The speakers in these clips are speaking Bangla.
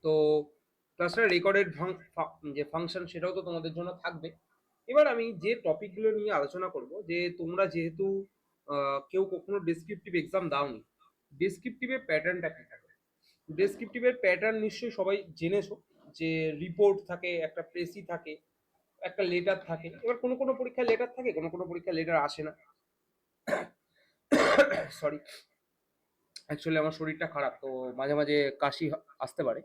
তো তাছাড়া রেকর্ডেড যে ফাংশন সেটাও তো তোমাদের জন্য থাকবে। এবার আমি যে টপিকগুলো নিয়ে আলোচনা করব, যে তোমরা যেহেতু কেউ কখনো ডেসক্রিপটিভ এক্সাম দাওনি, ডেসক্রিপটিভের প্যাটার্নটা কি থাকে? ডেসক্রিপটিভের প্যাটার্ন নিশ্চয়ই সবাই জেনেছো, যে রিপোর্ট থাকে, একটা প্রেসি থাকে, একটা লেটার থাকে। এবার কোনো কোনো পরীক্ষায় লেটার থাকে, কোনো কোনো পরীক্ষায় লেটার আসে না। সরি, অ্যাকচুয়ালি আমার শরীরটা খারাপ, তো মাঝে মাঝে কাশি আসতে পারে।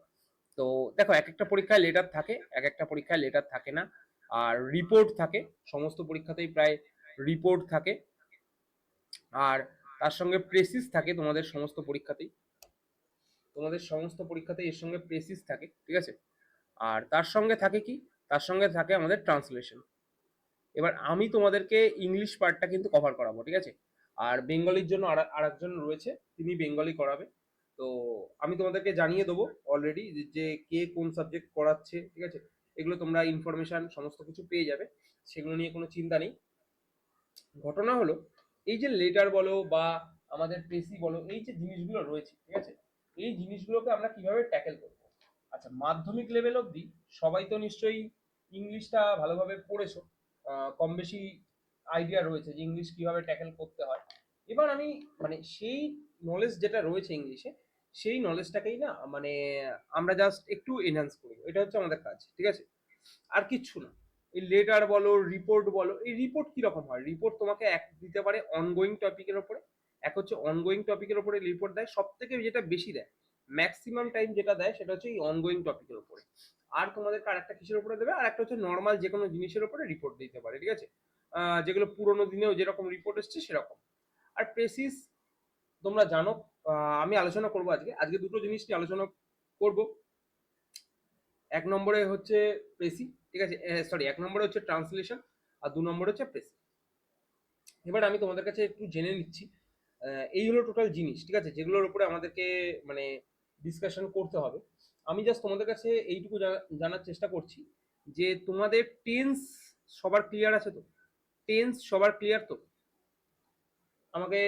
তো দেখো, এক একটা পরীক্ষায় লেটার থাকে, এক একটা পরীক্ষায় লেটার থাকে না। আর রিপোর্ট থাকে, সমস্ত পরীক্ষাতেই প্রায় রিপোর্ট থাকে। আর তার সঙ্গে প্রেসিস থাকে তোমাদের সমস্ত পরীক্ষাতেই, তোমাদের সমস্ত পরীক্ষাতেই এর সঙ্গে প্রেসিস থাকে, ঠিক আছে? আর তার সঙ্গে থাকে কি, তার সঙ্গে থাকে আমাদের ট্রান্সলেশন। এবার আমি তোমাদেরকে ইংলিশ পার্টটা কিন্তু কভার করাবো, ঠিক আছে? আর বেঙ্গলির জন্য আরেকজন রয়েছে, তিনি বেঙ্গলি করাবে। তো আমি তোমাদেরকে জানিয়ে দেবো অলরেডি যে কে কোন সাবজেক্ট করাচ্ছে, ঠিক আছে? এগুলো তোমরা ইনফরমেশন সমস্ত কিছু পেয়ে যাবে, সেগুলো নিয়ে কোনো চিন্তা নেই। ঘটনা হলো, এই যে লেটার বলো বা আমাদের প্রেসি বলো, এই যে জিনিসগুলো রয়েছে, ঠিক আছে, এই জিনিসগুলোকে আমরা কিভাবে ট্যাকেল করবো? আচ্ছা, মাধ্যমিক লেভেল অবধি সবাই তো নিশ্চয়ই ইংলিশটা ভালোভাবে পড়েছো, কম বেশি আইডিয়া রয়েছে যে ইংলিশ কিভাবে ট্যাকেল করতে হয়। এবার আমি মানে সেই নলেজ যেটা রয়েছে ইংলিশে, সেই নলেজটাকেই না মানে আমরা জাস্ট একটু এনহান্স করবো, এটা হচ্ছে আমাদের কাজ, ঠিক আছে? আর কিচ্ছু না। এই লেটার বলো, রিপোর্ট বলো, এই রিপোর্ট কিরকম হয়? রিপোর্ট তোমাকে এক দিতে পারে অনগোয়িং টপিকের ওপরে। এক হচ্ছে অনগোয়িং টপিকের ওপরে রিপোর্ট দেয়, সব থেকে যেটা বেশি দেয়, ম্যাক্সিমাম টাইম যেটা দেয় সেটা হচ্ছে এই অনগোয়িং টপিকের ওপরে। আর তোমাদেরকে আরেকটা কিসের উপরে দেবে, আর একটা হচ্ছে নর্মাল যে কোনো জিনিসের উপরে রিপোর্ট দিতে পারে, ঠিক আছে? যেগুলো পুরোনো দিনেও যেরকম রিপোর্ট এসছে সেরকম। আর প্রেসিস তোমরা জানো, আমি আলোচনা করবো আজকে, আজকে দুটো জিনিস নিয়ে আলোচনা করব। এক নম্বরে হচ্ছে প্রেসি, ঠিক আছে? সরি, এক নম্বরে হচ্ছে ট্রান্সলেশন, আর দু নম্বরে হচ্ছে প্রেসি। এবার আমি তোমাদের কাছে একটু জেনে নিচ্ছি, এই হলো টোটাল জিনিস, ঠিক আছে, যেগুলোর উপরে আমাদেরকে মানে ডিসকাশন করতে হবে। আমি জাস্ট তোমাদের কাছে এইটুকু জানার চেষ্টা করছি যে তোমাদের টেন্স সবার ক্লিয়ার আছে তো? টেন্স সবার ক্লিয়ার তো? আমাকে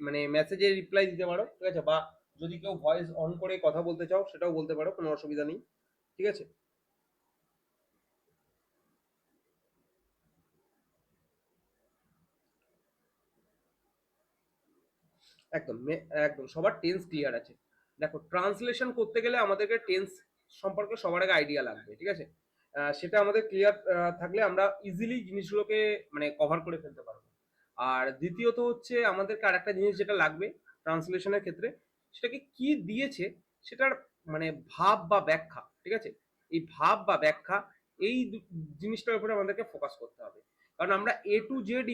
মানে মেসেজে রিপ্লাই দিতে পারো, ঠিক আছে? বা যদি কেউ ভয়েস অন করে কথা বলতে চাও সেটাও বলতে পারো, কোনো অসুবিধা নেই, ঠিক আছে? একদম একদম সবার টেন্স ক্লিয়ার আছে। দেখো, ট্রান্সলেশন করতে গেলে আমাদেরকে টেন্স সম্পর্কে সবার আগে আইডিয়া লাগবে, ঠিক আছে? সেটা আমাদের ক্লিয়ার থাকলে আমরা ইজিলি জিনিসগুলোকে মানে কভার করে ফেলতে পারবো। আর দ্বিতীয়ত হচ্ছে আমাদেরকে আর একটা জিনিস যেটা লাগবে ট্রান্সলেশনের ক্ষেত্রে, সেটাকে কি দিয়েছে সেটার মানে ভাব বা ব্যাখ্যা, ঠিক আছে? এই ভাব বা ব্যাখ্যা, এই জিনিসটার উপরে আমাদেরকে ফোকাস করতে হবে। কারণ আমরা এ টু জেড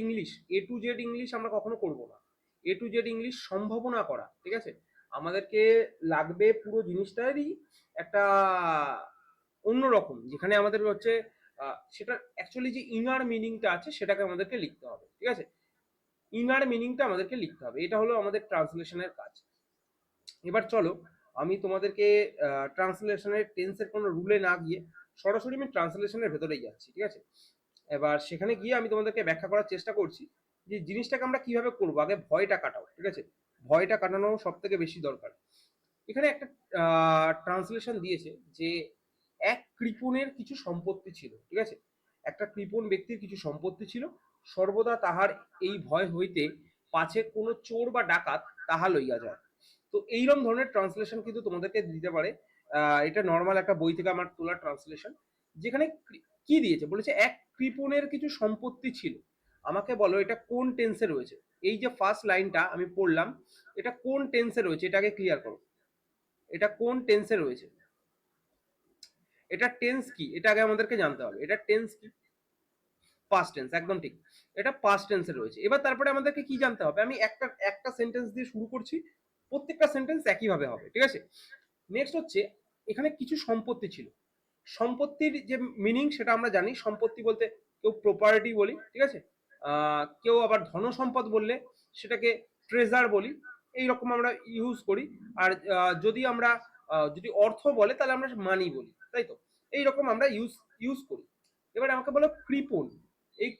ইংলিশ আমরা কখনো করবো না। এ টু জেড ইংলিশ সম্ভাবনা করা, ঠিক আছে? আমাদেরকে লাগবে পুরো জিনিসটারই একটা অন্যরকম, যেখানে আমাদের হচ্ছে সেটা অ্যাকচুয়ালি যে ইনার মিনিংটা আছে সেটাকে আমাদেরকে লিখতে হবে, ঠিক আছে? ইনার মিনিংটা আমাদেরকে লিখতে হবে, এটা হলো আমাদের ট্রান্সলেশনের কাজ। এবার চলো, আমি তোমাদেরকে ট্রান্সলেশনের টেন্সের কোনো রুলে না গিয়ে সরাসরি আমি ট্রান্সলেশনের ভেতরেই যাচ্ছি, ঠিক আছে? এবার সেখানে গিয়ে আমি তোমাদেরকে ব্যাখ্যা করার চেষ্টা করছি যে জিনিসটাকে আমরা কিভাবে করবো। আগে ভয়টা কাটাও, ঠিক আছে? ভয়টা কাটানো সব থেকে বেশি দরকার। এখানে একটা ট্রান্সলেশন দিয়েছে যে এক কৃপণের কিছু সম্পত্তি ছিল, ঠিক আছে? একটা কৃপণ ব্যক্তির কিছু সম্পত্তি ছিল, সর্বদা তাহার এই ভয় হইতে পাছে কোনো চোর বা ডাকাত তাহা লইয়া যায়। তো এইরকম ধরনের ট্রান্সলেশন কিন্তু তোমাদেরকে দিতে পারে। এটা নর্মাল একটা বই থেকে আমার তোলা ট্রান্সলেশন, যেখানে কি দিয়েছে বলেছে এক কৃপণের কিছু সম্পত্তি ছিল। আমাকে বলো এটা কোন টেন্সে রয়েছে? এই যে ফার্স্ট লাইনটা আমি পড়লাম, এটা কোন টেন্সে রয়েছে? এটাকে ক্লিয়ার করো, এটা কোন টেন্সে রয়েছে? এটা টেন্স কি এটা আগে আমাদেরকে জানতে হবে, এটা টেন্স কি? পাস্ট টেন্স, একদম ঠিক। এটা পাস্ট টেন্সে রয়েছে। এবার তারপরে আমাদেরকে কি জানতে হবে? আমি একটা একটা সেন্টেন্স দিয়ে শুরু করছি, প্রত্যেকটা সেন্টেন্স একইভাবে হবে, ঠিক আছে? নেক্সট হচ্ছে, এখানে কিছু সম্পত্তি ছিল। সম্পত্তির যে মিনিং সেটা আমরা জানি। সম্পত্তি বলতে কেউ প্রপার্টি বলি, ঠিক আছে? কেউ আবার ধন সম্পদ বললে সেটাকে ট্রেজার বলি, এইরকম আমরা ইউজ করি। আর যদি আমরা যদি অর্থ বলে তাহলে আমরা মানি বলি, তাই তো? এইরকম আমরা ইউজ ইউজ করি। এবার আমাকে বলো কৃপণ। এই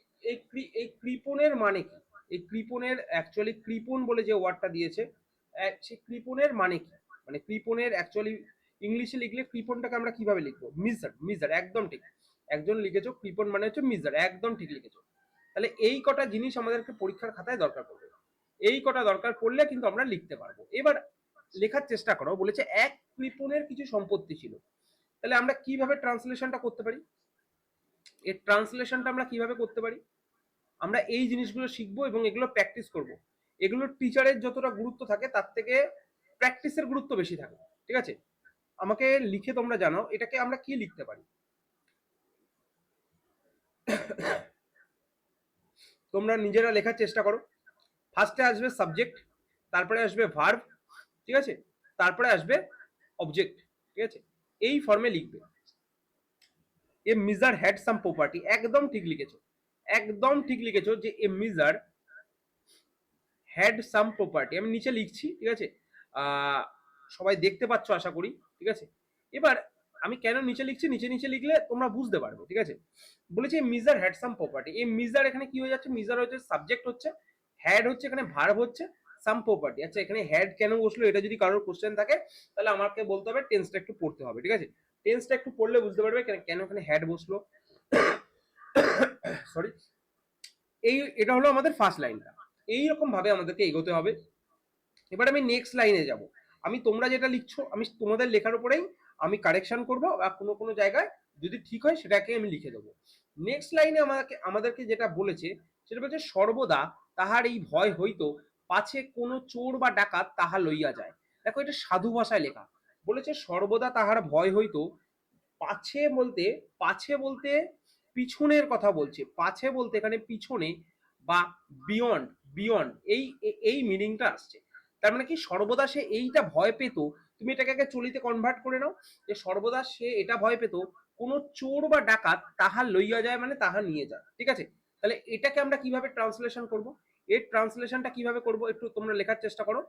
এই কৃপণের মানে কি? এই কৃপণের অ্যাকচুয়ালি কৃপণ বলে যে ওয়ার্ডটা দিয়েছে, সেই কৃপণের মানে কি? মানে কৃপণের অ্যাকচুয়ালি ইংলিশে লিখলে কৃপণটাকে আমরা কিভাবে লিখবো? মিজার, মিজার, একদম ঠিক। একজন লিখেছো কৃপণ মানে হচ্ছে মিজার, একদম ঠিক লিখেছো। তাহলে এই কটা জিনিস আমাদেরকে পরীক্ষার খাতায় দরকার পড়বে, এই কটা দরকার পড়লে কিন্তু আমরা লিখতে পারবো। এবার লেখার চেষ্টা করো, বলেছে এক কৃপণের কিছু সম্পত্তি ছিল। তাহলে আমরা কিভাবে ট্রান্সলেশনটা করতে পারি? এর ট্রান্সলেশনটা আমরা কিভাবে করতে পারি? আমরা এই জিনিসগুলো শিখবো এবং এগুলো প্র্যাকটিস করব। এগুলোর টিচারের যতটা গুরুত্ব থাকে তার থেকে প্র্যাকটিসের গুরুত্ব বেশি থাকে, ঠিক আছে? আমাকে লিখে তোমরা জানাও এটাকে আমরা কি লিখতে পারি। তোমরা নিজেরা লেখার চেষ্টা করো। ফার্স্টে আসবে সাবজেক্ট, তারপরে আসবে ভার্ব, ঠিক আছে, তারপরে আসবে অবজেক্ট, ঠিক আছে, এই ফর্মে লিখবে। এ মিজার হ্যাড সাম প্রপার্টি, একদম ঠিক লিখেছো, একদম ঠিক লিখেছো যে এ মিজার হ্যাড সাম প্রপার্টি। আমি নিচে লিখছি, ঠিক আছে, সবাই দেখতে পাচ্ছ আশা করি, ঠিক আছে। এবার আমি কেন নিচে লিখছি, নিচে নিচে লিখলে তোমরা বুঝতে পারবে, ঠিক আছে। বলেছি মিজার হ্যাড সাম প্রপার্টি, এই মিজার এখানে কি হয়ে যাচ্ছে, মিজার হচ্ছে সাবজেক্ট হচ্ছে, হ্যাড হচ্ছে এখানে ভার্ব হচ্ছে, সাম প্রপার্টি। আচ্ছা এখানে হ্যাড কেন বসলো, এটা যদি কারোর কোশ্চেন থাকে তাহলে আমাকে বলতে হবে, টেন্সটা একটু পড়তে হবে, ঠিক আছে। টেন্সটা একটু পড়লে বুঝতে পারবে কেন এখানে হ্যাড বসলো। সরি, এটা হলো আমাদের ফার্স্ট লাইনটা। এইরকম ভাবে আমাদেরকে এগোতে হবে। এবার আমি নেক্সট লাইনে যাব। আমি তোমরা যেটা লিখছো আমি তোমাদের লেখার উপরেই আমি কারেকশন করব, বা কোনো কোনো জায়গায় যদি ঠিক হয় সেটাকে আমি লিখে দেবো। নেক্সট লাইনে আমাদেরকে যেটা বলেছে সেটা বলছে সর্বদা তাহার এই ভয় হইতো পাছে কোনো চোর বা ডাকাত তাহা লইয়া যায়। দেখো এটা সাধু ভাষায় লেখা, বলেছে সর্বদা তাহার ভয় হইতো। পাছে বলতে, পাছে বলতে পিছনের কথা বলছে, পাছে বলতে এখানে পিছনে বা বিয়ন্ড, বিয়ন্ড এই মিনিংটা আসছে। তার মানে কি সর্বদা সে এইটা ভয় পেত। তুমি এটাকে আগে চলিতে কনভার্ট করে নাও, যে সর্বদা সে এটা ভয় পেত কোন চোর বা ডাকাত তাহা লইয়া যায় মানে তাহা নিয়ে যায়, ঠিক আছে। তাহলে এটাকে আমরা কিভাবে ট্রান্সলেশন করব? এর ট্রান্সলেশনটা কিভাবে করব একটু তোমরা লেখার চেষ্টা করো।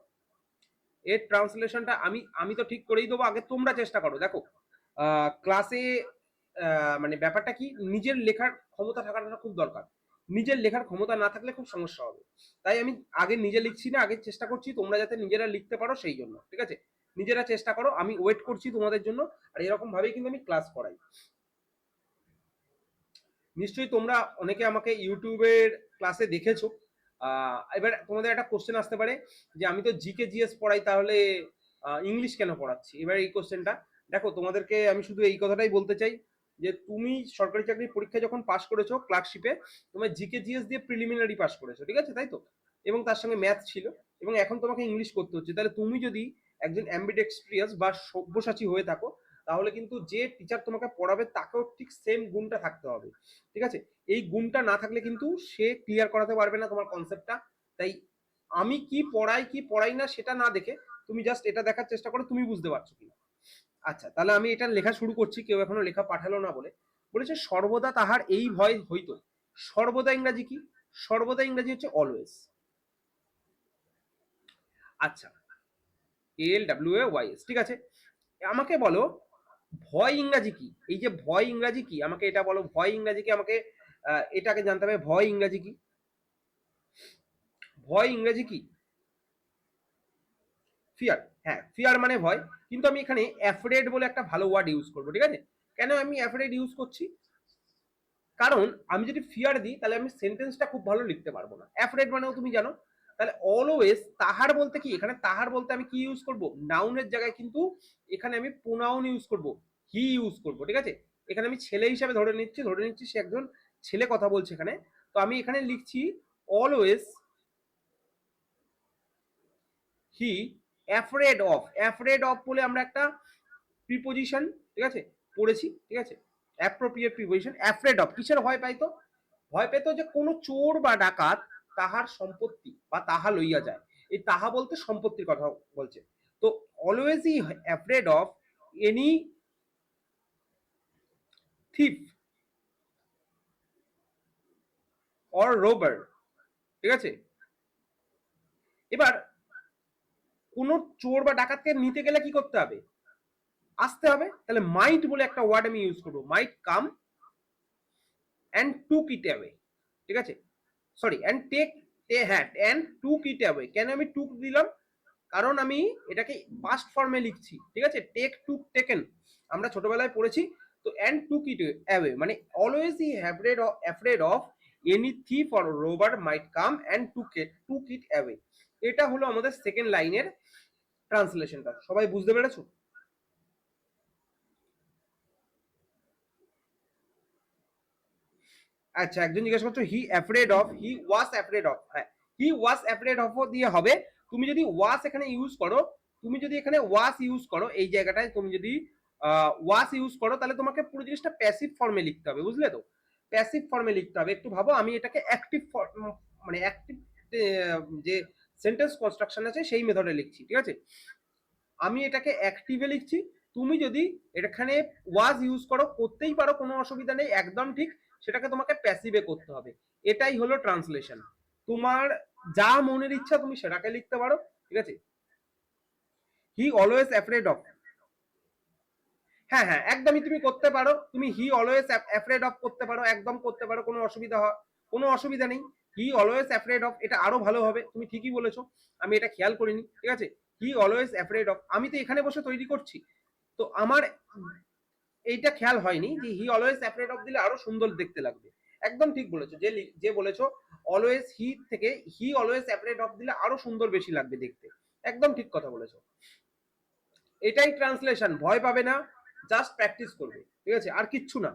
এর ট্রান্সলেশনটা আমি আমি তো ঠিক করেই দেবো, আগে তোমরা চেষ্টা করো। দেখো ক্লাসে মানে ব্যাপারটা কি, নিজের লেখার ক্ষমতা থাকাটা খুব দরকার। নিজের লেখার ক্ষমতা না থাকলে খুব সমস্যা হবে। তাই আমি আগে নিজে লিখছি না, আগে চেষ্টা করছি তোমরা যাতে নিজেরা লিখতে পারো সেই জন্য, ঠিক আছে। নিজেরা চেষ্টা করো, আমি ওয়েট করছি তোমাদের জন্য। আর এরকম ভাবেই কিন্তু আমি ক্লাস করাই। নিশ্চয়ই তোমরা অনেকে আমাকে ইউটিউবের ক্লাসে দেখেছো। এবার তোমাদের একটা কোশ্চেন আসতে পারে যে আমি তো জিকে জিএস পড়াই, তাহলে ইংলিশ কেন পড়াচ্ছি? এবার এই কোশ্চেনটা দেখো, তোমাদেরকে আমি শুধু এই কথাটাই বলতে চাই যে তুমি সরকারি চাকরির পরীক্ষা যখন পাস করেছো ক্লার্কশিপে, তোমার জিকে জিএস দিয়ে প্রিলিমিনারি পাস করেছো, ঠিক আছে, তাই তো? এবং তার সঙ্গে ম্যাথ ছিল, এবং এখন তোমাকে ইংলিশ করতে হচ্ছে। তাহলে তুমি যদি একজন অ্যাম্বিডেক্সট্রিয়াস বা সব্যসাচী হয়ে থাকো, তাহলে কিন্তু যে টিচার তোমাকে পড়াবে তাকেও ঠিক সেম গুণটা থাকতে হবে, ঠিক আছে। এই গুণটা না থাকলে কিন্তু সে ক্লিয়ার করাতে পারবে না তোমার কনসেপ্টটা। তাই আমি কি পড়াই কি পড়াই না সেটা না দেখে তুমি জাস্ট এটা দেখার চেষ্টা করো তুমি বুঝতে পারছো কিনা। আচ্ছা তাহলে আমি এটা লেখা শুরু করছি, কেউ এখনো লেখা পাঠালো না বলে। বলেছে সর্বদা তাহার এই ভয় হইতো। সর্বদা ইংরাজি কি? সর্বদা ইংরাজি হচ্ছে অলওয়েজ। আচ্ছা, ALWAYS, ঠিক আছে। আমাকে বলো ভয় ইংরাজি কি? এই যে ভয় ইংরাজি কি, আমাকে এটা বলো, ভয় ইংরাজি কি? আমাকে এটাকে জানতে হবে, ভয় ইংরাজি কি? ভয় ইংরাজি কি? ফিয়ার, হ্যাঁ ফিয়ার মানে ভয়। কিন্তু আমি এখানে অ্যাফ্রেড বলে একটা ভালো ওয়ার্ড ইউজ করবো, ঠিক আছে। কেন আমি অ্যাফ্রেড ইউজ করছি? কারণ আমি যদি ফিয়ার দিই তাহলে আমি সেন্টেন্সটা খুব ভালো লিখতে পারবো না। অ্যাফ্রেড মানেও তুমি জানো। তাহলে অলওয়েজ তাহার বলতে কি, এখানে তাহার বলতে আমি কি ইউজ করব? নাউনের জায়গায় কিন্তু এখানে আমি প্রোনাউন ইউজ করব, হি ইউজ করব, ঠিক আছে। এখানে আমি ছেলে হিসাবে ধরে নিচ্ছি সে একজন ছেলে কথা বলছে এখানে। তো আমি এখানে লিখছি always he afraid of. Afraid of বলে আমরা একটা প্রিপোজিশন, ঠিক আছে, পড়েছি, ঠিক আছে। Appropriate preposition. অ্যাফ্রেড অফ কিসের ভয় পাইতো? ভয় পেত যে কোনো চোর বা ডাকাত তাহার সম্পত্তি বা তাহা লইয়া যায়। এই তাহা বলতে সম্পত্তির কথা বলছে। তো always he afraid of any thief or robber, ঠিক আছে। এবার কোনো চোর বা ডাকাতকে নিতে গেলে কি করতে হবে? আসতে হবে। তাহলে মাইট বলে একটা ওয়ার্ড আমি ইউজ করবো, মাইট come and took it away, ঠিক আছে। সরি, অ্যান্ড টেক, হ্যাঁ, অ্যান্ড টুক ইট অ্যাওয়ে। কেন আমি টুক দিলাম? কারণ আমি এটাকে পাস্ট ফর্মে লিখছি, ঠিক আছে। টেক, টুক, টেকেন আমরা ছোটবেলায় পড়েছি। তো অ্যান্ড টুক ইট অ্যাওয়ে মানে always he afraid of any thief or robber might come and took it away. এটা হলো আমাদের সেকেন্ড লাইনের ট্রান্সলেশনটা। সবাই বুঝতে পেরেছো? আচ্ছা, একজন জিজ্ঞেস করছো he afraid of, he was afraid of. হ্যাঁ, হি ওয়াজ অ্যাফ্রেড অফ দিয়ে হবে। তুমি যদি ওয়াজ এখানে ইউজ করো, তুমি যদি এখানে ওয়াজ ইউজ করো এই জায়গাটায়, তুমি যদি ওয়াজ ইউজ করো তাহলে তোমাকে পুরো জিনিসটা প্যাসিভ ফর্মে লিখতে হবে, বুঝলে তো? প্যাসিভ ফর্মে লিখতে হবে। একটু ভাবো, আমি এটাকে অ্যাক্টিভ মানে অ্যাক্টিভ যে সেন্টেন্স কনস্ট্রাকশন আছে সেই মেথডে লিখছি, ঠিক আছে। আমি এটাকে অ্যাক্টিভে লিখছি। তুমি যদি এখানে ওয়াজ ইউজ করো, করতেই পারো, কোনো অসুবিধা নেই, একদম ঠিক। সেটাকে তোমাকে প্যাসিভে করতে হবে। এটাই হলো ট্রান্সলেশন। তোমার যা মনের ইচ্ছা তুমি সেটাকে লিখতে পারো, ঠিক আছে। হি অলওয়েজ অ্যাফ্রেড অফ, হ্যাঁ হ্যাঁ একদমই তুমি করতে পারো। তুমি হি অলওয়েজ অ্যাফ্রেড অফ করতে পারো, একদম করতে পারো, কোনো অসুবিধা নেই। হি অলওয়েজ অ্যাফ্রেড অফ এটা আরো ভালো হবে, তুমি ঠিকই বলেছো, আমি এটা খেয়াল করিনি, ঠিক আছে। হি অলওয়েজ অ্যাফ্রেড অফ, আমি তো এখানে বসে তৈরি করছি, তো আমার এইটা খেয়াল হয়নি যে হি অলওয়েজ অ্যাফ্রেড অফ দিলে আরো সুন্দর দেখতে লাগবে। একদম ঠিক বলেছো, যে বলেছো অলওয়েজ হি থেকে হি অলওয়েজ অ্যাফ্রেড অফ দিলে আরো সুন্দর বেশি লাগবে দেখতে। একদম ঠিক কথা বলেছো। এটাই ট্রান্সলেশন, ভয় পাবে না, জাস্ট প্র্যাকটিস করবে, ঠিক আছে, আর কিচ্ছু না।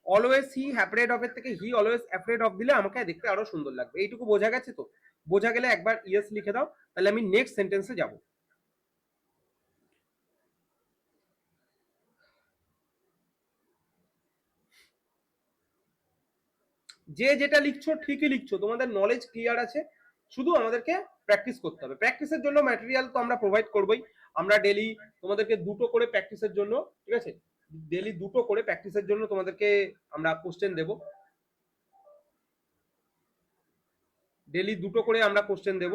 অলওয়েজ হি অ্যাফ্রেড অফ এর থেকে হি অলওয়েজ অ্যাফ্রেড অফ দিলে আমাকে দেখতে আরো সুন্দর লাগবে। এইটুকু বোঝা গেছে তো? বোঝা গেলে একবার ইয়েস লিখে দাও, তাহলে আমি নেক্সট সেন্টেন্সে যাব। যে যেটা লিখছো ঠিকই লিখছো, তোমাদের নলেজ ক্লিয়ার আছে, শুধু আমাদেরকে প্র্যাকটিস করতে হবে। প্র্যাকটিসের জন্য ম্যাটেরিয়াল তো আমরা প্রোভাইড করবোই। আমরা ডেলি তোমাদেরকে দুটো করে প্র্যাকটিসের জন্য, ঠিক আছে, ডেলি দুটো করে প্র্যাকটিসের জন্য তোমাদেরকে আমরা কোশ্চেন দেব। ডেলি দুটো করে আমরা কোশ্চেন দেব।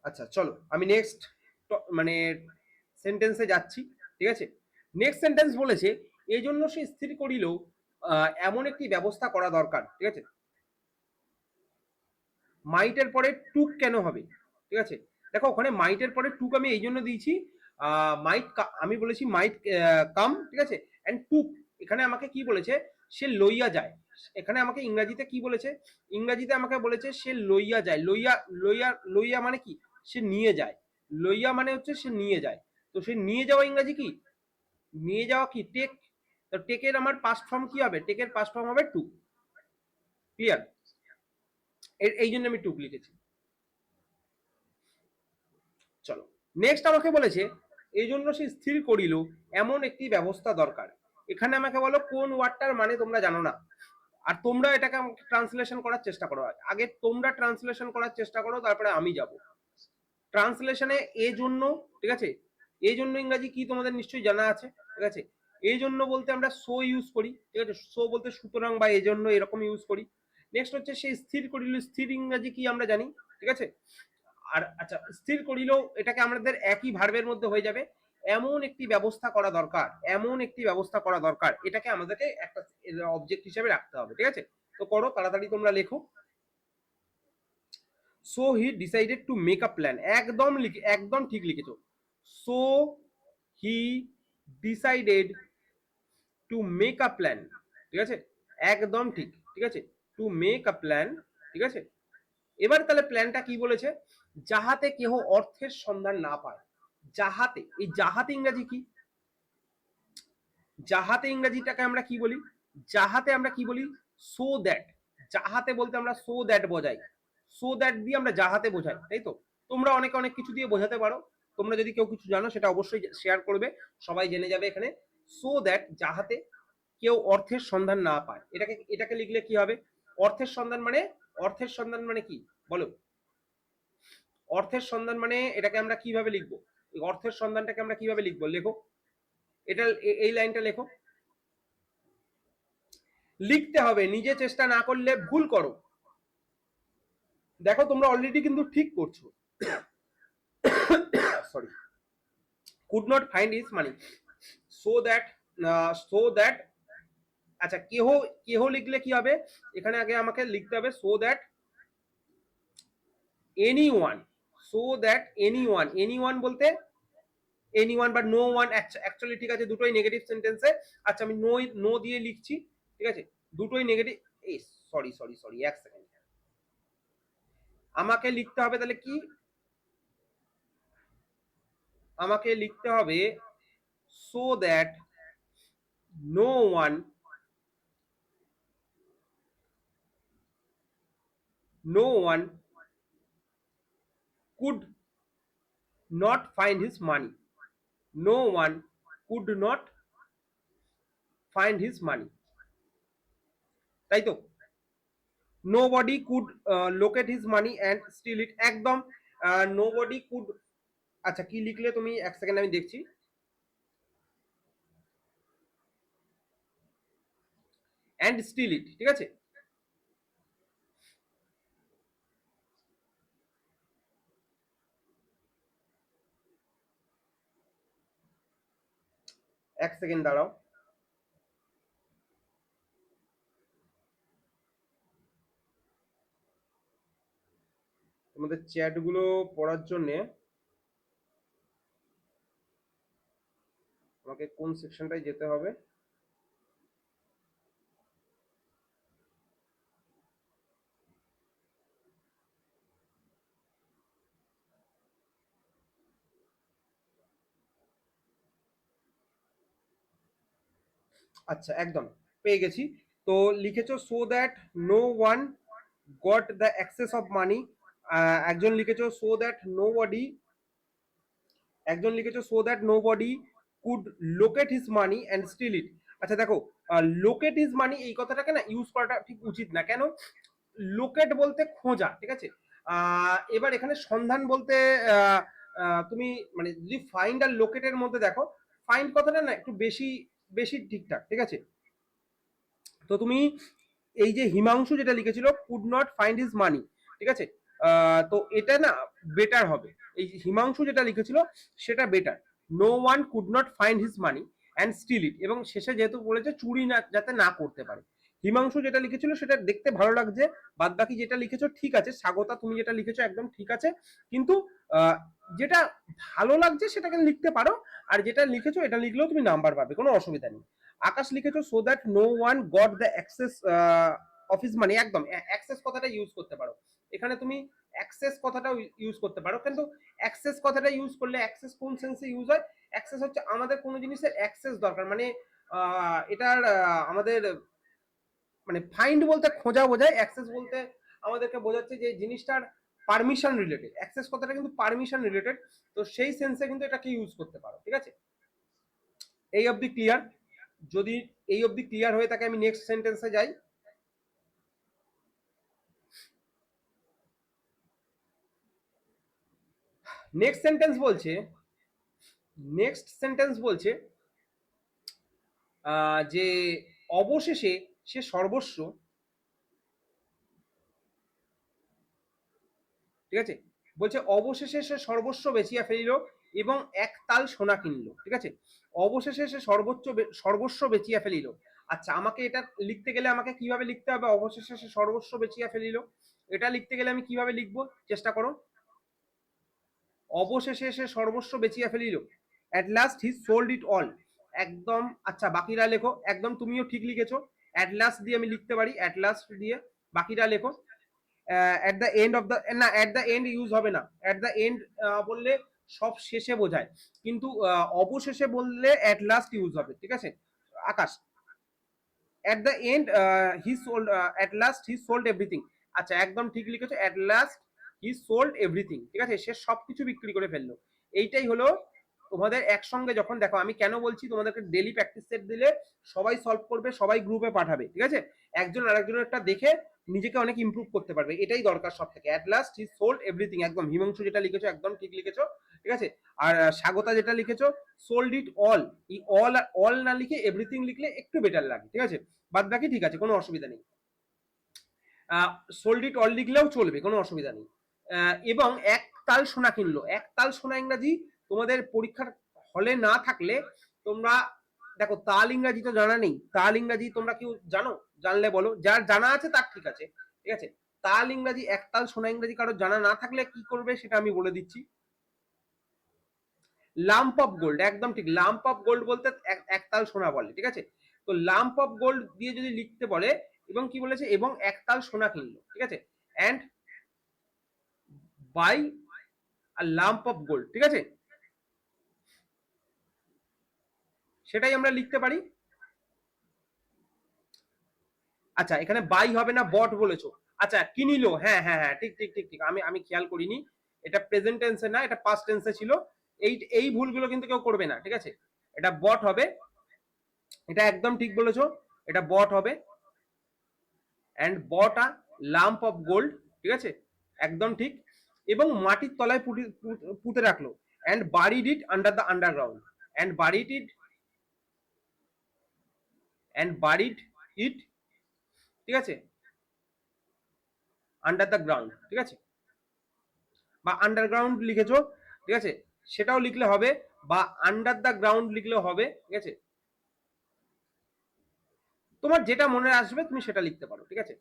আচ্ছা চলো, আমি নেক্সট মানে সেন্টেন্সে যাচ্ছি, ঠিক আছে। নেক্সট সেন্টেন্স বলেছে এই জন্য সে স্থির করিল এমন একটি ব্যবস্থা করা দরকার, ঠিক আছে। মাইটের পরে টুক কেন হবে, ঠিক আছে। দেখো ওখানে মাইটের পরে টুক আমি এই জন্য দিয়েছি, মাইট, আমি বলেছি মাইট কাম, ঠিক আছে, এন্ড টুক এখানে আমাকে কি বলেছে, সে লইয়া যায়। এখানে আমাকে ইংরাজিতে কি বলেছে, ইংরাজিতে আমাকে বলেছে সে লইয়া যায়। লইয়া লইয়া লইয়া মানে কি, সে নিয়ে যায়। লইয়া মানে হচ্ছে সে নিয়ে যায়। তো সে নিয়ে যাওয়া ইংরাজি কি, নিয়ে যাওয়া কি, টেক। তো টেকের আমার পাস্ট ফর্ম কি হবে, টেকের পাস্ট ফর্ম হবে টুক। ক্লিয়ার? এই জন্য আমি টুক লিখেছি। চলো নেক্সট আমাকে বলেছে এই জন্য সে স্থির করিল এমন একটি ব্যবস্থা দরকার। এখানে আমাকে বলো কোন ওয়ার্ডটার মানে তোমরা জানো না, আর তোমরা এটাকে আমাকে ট্রান্সলেশন করার চেষ্টা করো। আগে তোমরা ট্রান্সলেশন করার চেষ্টা করো, তারপরে আমি যাব ট্রান্সলেশনে। এই জন্য, ঠিক আছে, এই জন্য ইংরাজি কি তোমাদের নিশ্চয়ই জানা আছে, ঠিক আছে। এই জন্য বলতে আমরা সো ইউজ করি, ঠিক আছে, সো বলতে সুতরাং বা এই জন্য এরকম ইউজ করি। নেক্সট হচ্ছে সে স্থির করিল, স্থির ইংরাজি কি আমরা জানি, ঠিক আছে। আর আচ্ছা, স্থির করিল এটাকে আমাদের একই ভার্বের মধ্যে হয়ে যাবে। এমন একটি ব্যবস্থা করা দরকার, এমন একটি ব্যবস্থা করা দরকার, এটাকে আমাদেরকে একটা অবজেক্ট হিসেবে রাখতে হবে, ঠিক আছে। তো করো তাড়াতাড়ি তোমরা লেখো। So he decided to make a plan, একদম ঠিক লিখেছো। So he decided to make a plan, ঠিক আছে, একদম ঠিক, ঠিক আছে, টু মেক আ প্ল্যান, ঠিক আছে। এবার তাহলে প্ল্যানটা কি বলেছে, যাহাতে কেহ অর্থের সন্ধান না পায়। যাহাতে, এই যাহাতে ইংরাজি কি, যাহাতে ইংরাজিটাকে আমরা কি বলি, যাহাতে আমরা কি বলি, সো দ্যাট। যাহাতে বলতে আমরা সো দ্যাট বোঝাই, সো দ্যাট দিয়ে আমরা যাহাতে বোঝাই, তাই তো। তোমরা অনেক অনেক কিছু দিয়ে বোঝাতে পারো, তোমরা যদি কেউ কিছু জানো সেটা অবশ্যই শেয়ার করবে, সবাই জেনে যাবে এখানে। সো দ্যাট, যাহাতে কেউ অর্থের সন্ধান না পায়, এটাকে এটাকে লিখলে কি হবে, অর্থের সন্ধান মানে, অর্থের সন্ধান মানে কি বলো, অর্থের সন্ধান মানে এটাকে আমরা কিভাবে লিখবো, অর্থের সন্ধানটাকে আমরা কিভাবে লিখবো, লেখো এটা, এই লাইনটা লেখো। লিখতে হবে, নিজে চেষ্টা না করলে ভুল করো। দেখো তোমরা অলরেডি কিন্তু ঠিক করছো, sorry, could not find his money, so that আচ্ছা কেহ কেহ লিখলে কি হবে, এখানে আগে আমাকে লিখতে হবে so that anyone, so that anyone, anyone বলতে এনিওয়ান বা নো ওয়ান, অ্যাকচুয়ালি ঠিক আছে দুটোই নেগেটিভ সেন্টেন্সে। আচ্ছা আমি নো দিয়ে লিখছি, ঠিক আছে দুটোই নেগেটিভ। এই সরি সরি সরি এক সেকেন্ড, আমাকে লিখতে হবে তাহলে কি, আমাকে লিখতে হবে so that no one, no one could not find his money, no one could not find his money, তাই তো, nobody could locate his money and steal it, একদম nobody could। আচ্ছা কি লিখলে তুমি, এক সেকেন্ড আমি দেখছি, and steal it, ঠিক আছে এক সেকেন্ড দাঁড়াও, তোমাদের চ্যাট গুলো পড়ার জন্য আমাকে কোন সেকশনটায় যেতে হবে, আচ্ছা একদম পেয়ে গেছি। তো লিখেছো so that no one got the access of money, একজন লিখেছো সো দ্যাট নো বডি, একজন লিখেছো so that nobody could locate his money and still it. আচ্ছা দেখো লোকেট হিজ মানি এই কথাটাকে না ইউজ করাটা ঠিক উচিত না, কেন, লোকেট বলতে খোঁজা, ঠিক আছে এবার এখানে সন্ধান বলতে তুমি মানে যদি ফাইন্ড আর লোকেটের মধ্যে দেখো, ফাইন্ড কথাটা না একটু বেশি বেশি ঠিকঠাক, ঠিক আছে। তো তুমি এই যে হিমাংশু যেটা লিখেছিল কুড নট ফাইন্ড হিজ মানি, ঠিক আছে তো এটা না বেটার হবে, এই হিমাংশু যেটা লিখেছিল সেটা better, no one could not find his money and still it, এবং শেষে যেহেতু বলেছে চুরি না যাতে না করতে পারে। হিমাংশু যেটা লিখেছিল সেটা দেখতে ভালো লাগছে, বাদ বাকি যেটা লিখেছো ঠিক আছে, স্বাগতা তুমি যেটা লিখেছো একদম ঠিক আছে, কিন্তু যেটা ভালো লাগছে সেটাকে লিখতে পারো, আর যেটা লিখেছো এটা লিখলেও তুমি নাম্বার পাবে, কোনো অসুবিধা নেই। আকাশ লিখেছো so that no one got the access of his money, একদম অ্যাক্সেস কথাটা ইউজ করতে পারো, এখানে তুমি অ্যাক্সেস কথাটাও ইউজ করতে পারো, কিন্তু অ্যাক্সেস কথাটা ইউজ করলে অ্যাক্সেস কোন সেন্সে ইউজ হয়, অ্যাক্সেস হচ্ছে আমাদের কোনো জিনিসের অ্যাক্সেস দরকার, মানে এটার আমাদের মানে ফাইন্ড বলতে খোঁজা বোঝায়, অ্যাক্সেস বলতে আমাদেরকে বোঝাচ্ছে যে জিনিসটার পারমিশন রিলেটেড, অ্যাক্সেস কথাটা কিন্তু পারমিশন রিলেটেড, তো সেই সেন্সে কিন্তু এটাকে ইউজ করতে পারো, ঠিক আছে এই অবধি ক্লিয়ার, যদি এই অবধি ক্লিয়ার হয়ে থাকে আমি নেক্সট সেন্টেন্সে যাই। নেক্সট সেন্টেন্স বলছে, নেক্সট সেন্টেন্স বলছে যে অবশেষে সে সর্বস্ব, ঠিক আছে বলছে অবশেষে সে সর্বস্ব বেচিয়া ফেলিল এবং এক তাল সোনা কিনল, ঠিক আছে অবশেষে সে সর্বস্ব বেচিয়া ফেলিল। আচ্ছা আমাকে এটা লিখতে গেলে আমাকে কিভাবে লিখতে হবে, অবশেষে সে সর্বস্ব বেচিয়া ফেলিল, এটা লিখতে গেলে আমি কিভাবে লিখবো চেষ্টা করো, অবশেষে সে সর্বস্ব বেচিয়া ফেলিল, at last he sold it all, একদম আচ্ছা বাকিরা লেখো, একদম তুমিও ঠিক লিখেছো, অ্যাট লাস্ট দিয়ে আমি লিখতে পারি, অ্যাট লাস্ট দিয়ে বাকিরা লেখো, at the end of the, না অ্যাট দ্য এন্ড ইউজ হবে না, অ্যাট দ্য এন্ড বললে সব শেষে বোঝায়, কিন্তু অবশেষে বললে অ্যাট লাস্ট ইউজ হবে, ঠিক আছে Akash, at the end he sold, at last he sold everything, আচ্ছা একদম ঠিক লিখেছো, at last he sold everything, ঠিক আছে সে সবকিছু বিক্রি করে ফেললো। এইটাই হলো তোমাদের একসঙ্গে যখন দেখো, আমি কেন বলছি তোমাদেরকে ডেলি প্র্যাকটিস সেট দিলে সবাই সলভ করবে, সবাই গ্রুপে পাঠাবে, ঠিক আছে একজন আরেকজনের একটা দেখে নিজেকে অনেক ইমপ্রুভ করতে পারবে, এটাই দরকার সব থেকে। At last he sold everything, একদম হিমাংশু যেটা লিখেছো একদম ঠিক লিখেছো, ঠিক আছে আর স্বাগতা যেটা লিখেছো সোল্ড ইট অল, এই অল অল না লিখে এভরিথিং লিখলে একটু বেটার লাগে, ঠিক আছে বাদ বাকি ঠিক আছে কোনো অসুবিধা নেই, সোল্ড ইট অল লিখলেও চলবে কোনো অসুবিধা নেই। এবং এক তাল সোনা কিনলো, এক তাল সোনা ইংরাজি তোমাদের পরীক্ষার হলে না থাকলে তোমরা দেখো, তাল ইংরাজি তো জানা নেই, তাল ইংরাজি তোমরা কেউ জানো? জানলে বলো, যার জানা আছে তার ঠিক আছে, ঠিক আছে। তাল ইংরাজি, একতাল সোনা ইংরাজি কারো জানা না থাকলে কি করবে সেটা আমি বলে দিচ্ছি। লাম্প অফ গোল্ড, একদম ঠিক, লাম্প অফ গোল্ড বলতে একতাল সোনা বলে, ঠিক আছে। তো লাম্প অফ গোল্ড দিয়ে যদি লিখতে বলে, এবং কি বলেছে, এবং একতাল সোনা কিনলো, ঠিক আছে, and buy a lump of gold, ঠিক আছে, সেটাই আমরা লিখতে পারি। আচ্ছা, এখানে বাই হবে না, বট বলেছো। আচ্ছা, কিনিলো, হ্যাঁ হ্যাঁ হ্যাঁ, ঠিক ঠিক ঠিক ঠিক, আমি খেয়াল করিনি, এটা প্রেজেন্ট টেন্সে না, এটা পাস্ট টেন্সে ছিল। এই ভুলগুলো কিন্তু কেউ করবে না, ঠিক আছে। এটা বট হবে, এটা একদম ঠিক বলেছো, এটা বট হবে, and bought a lump of gold, ঠিক আছে, একদম ঠিক। এবং মাটির তলায় পুঁতে রাখলো, and buried it under the underground, and buried it, and buried it, ঠিক আছে, আন্ডার দ্য গ্রাউন্ড, ঠিক আছে, বা আন্ডারগ্রাউন্ড লিখেছো, ঠিক আছে, সেটাও লিখলে হবে, বা আন্ডার দ্য গ্রাউন্ড লিখলেও হবে, ঠিক আছে। তোমার যেটা মনে আসবে তুমি সেটা লিখতে পারো, ঠিক আছে।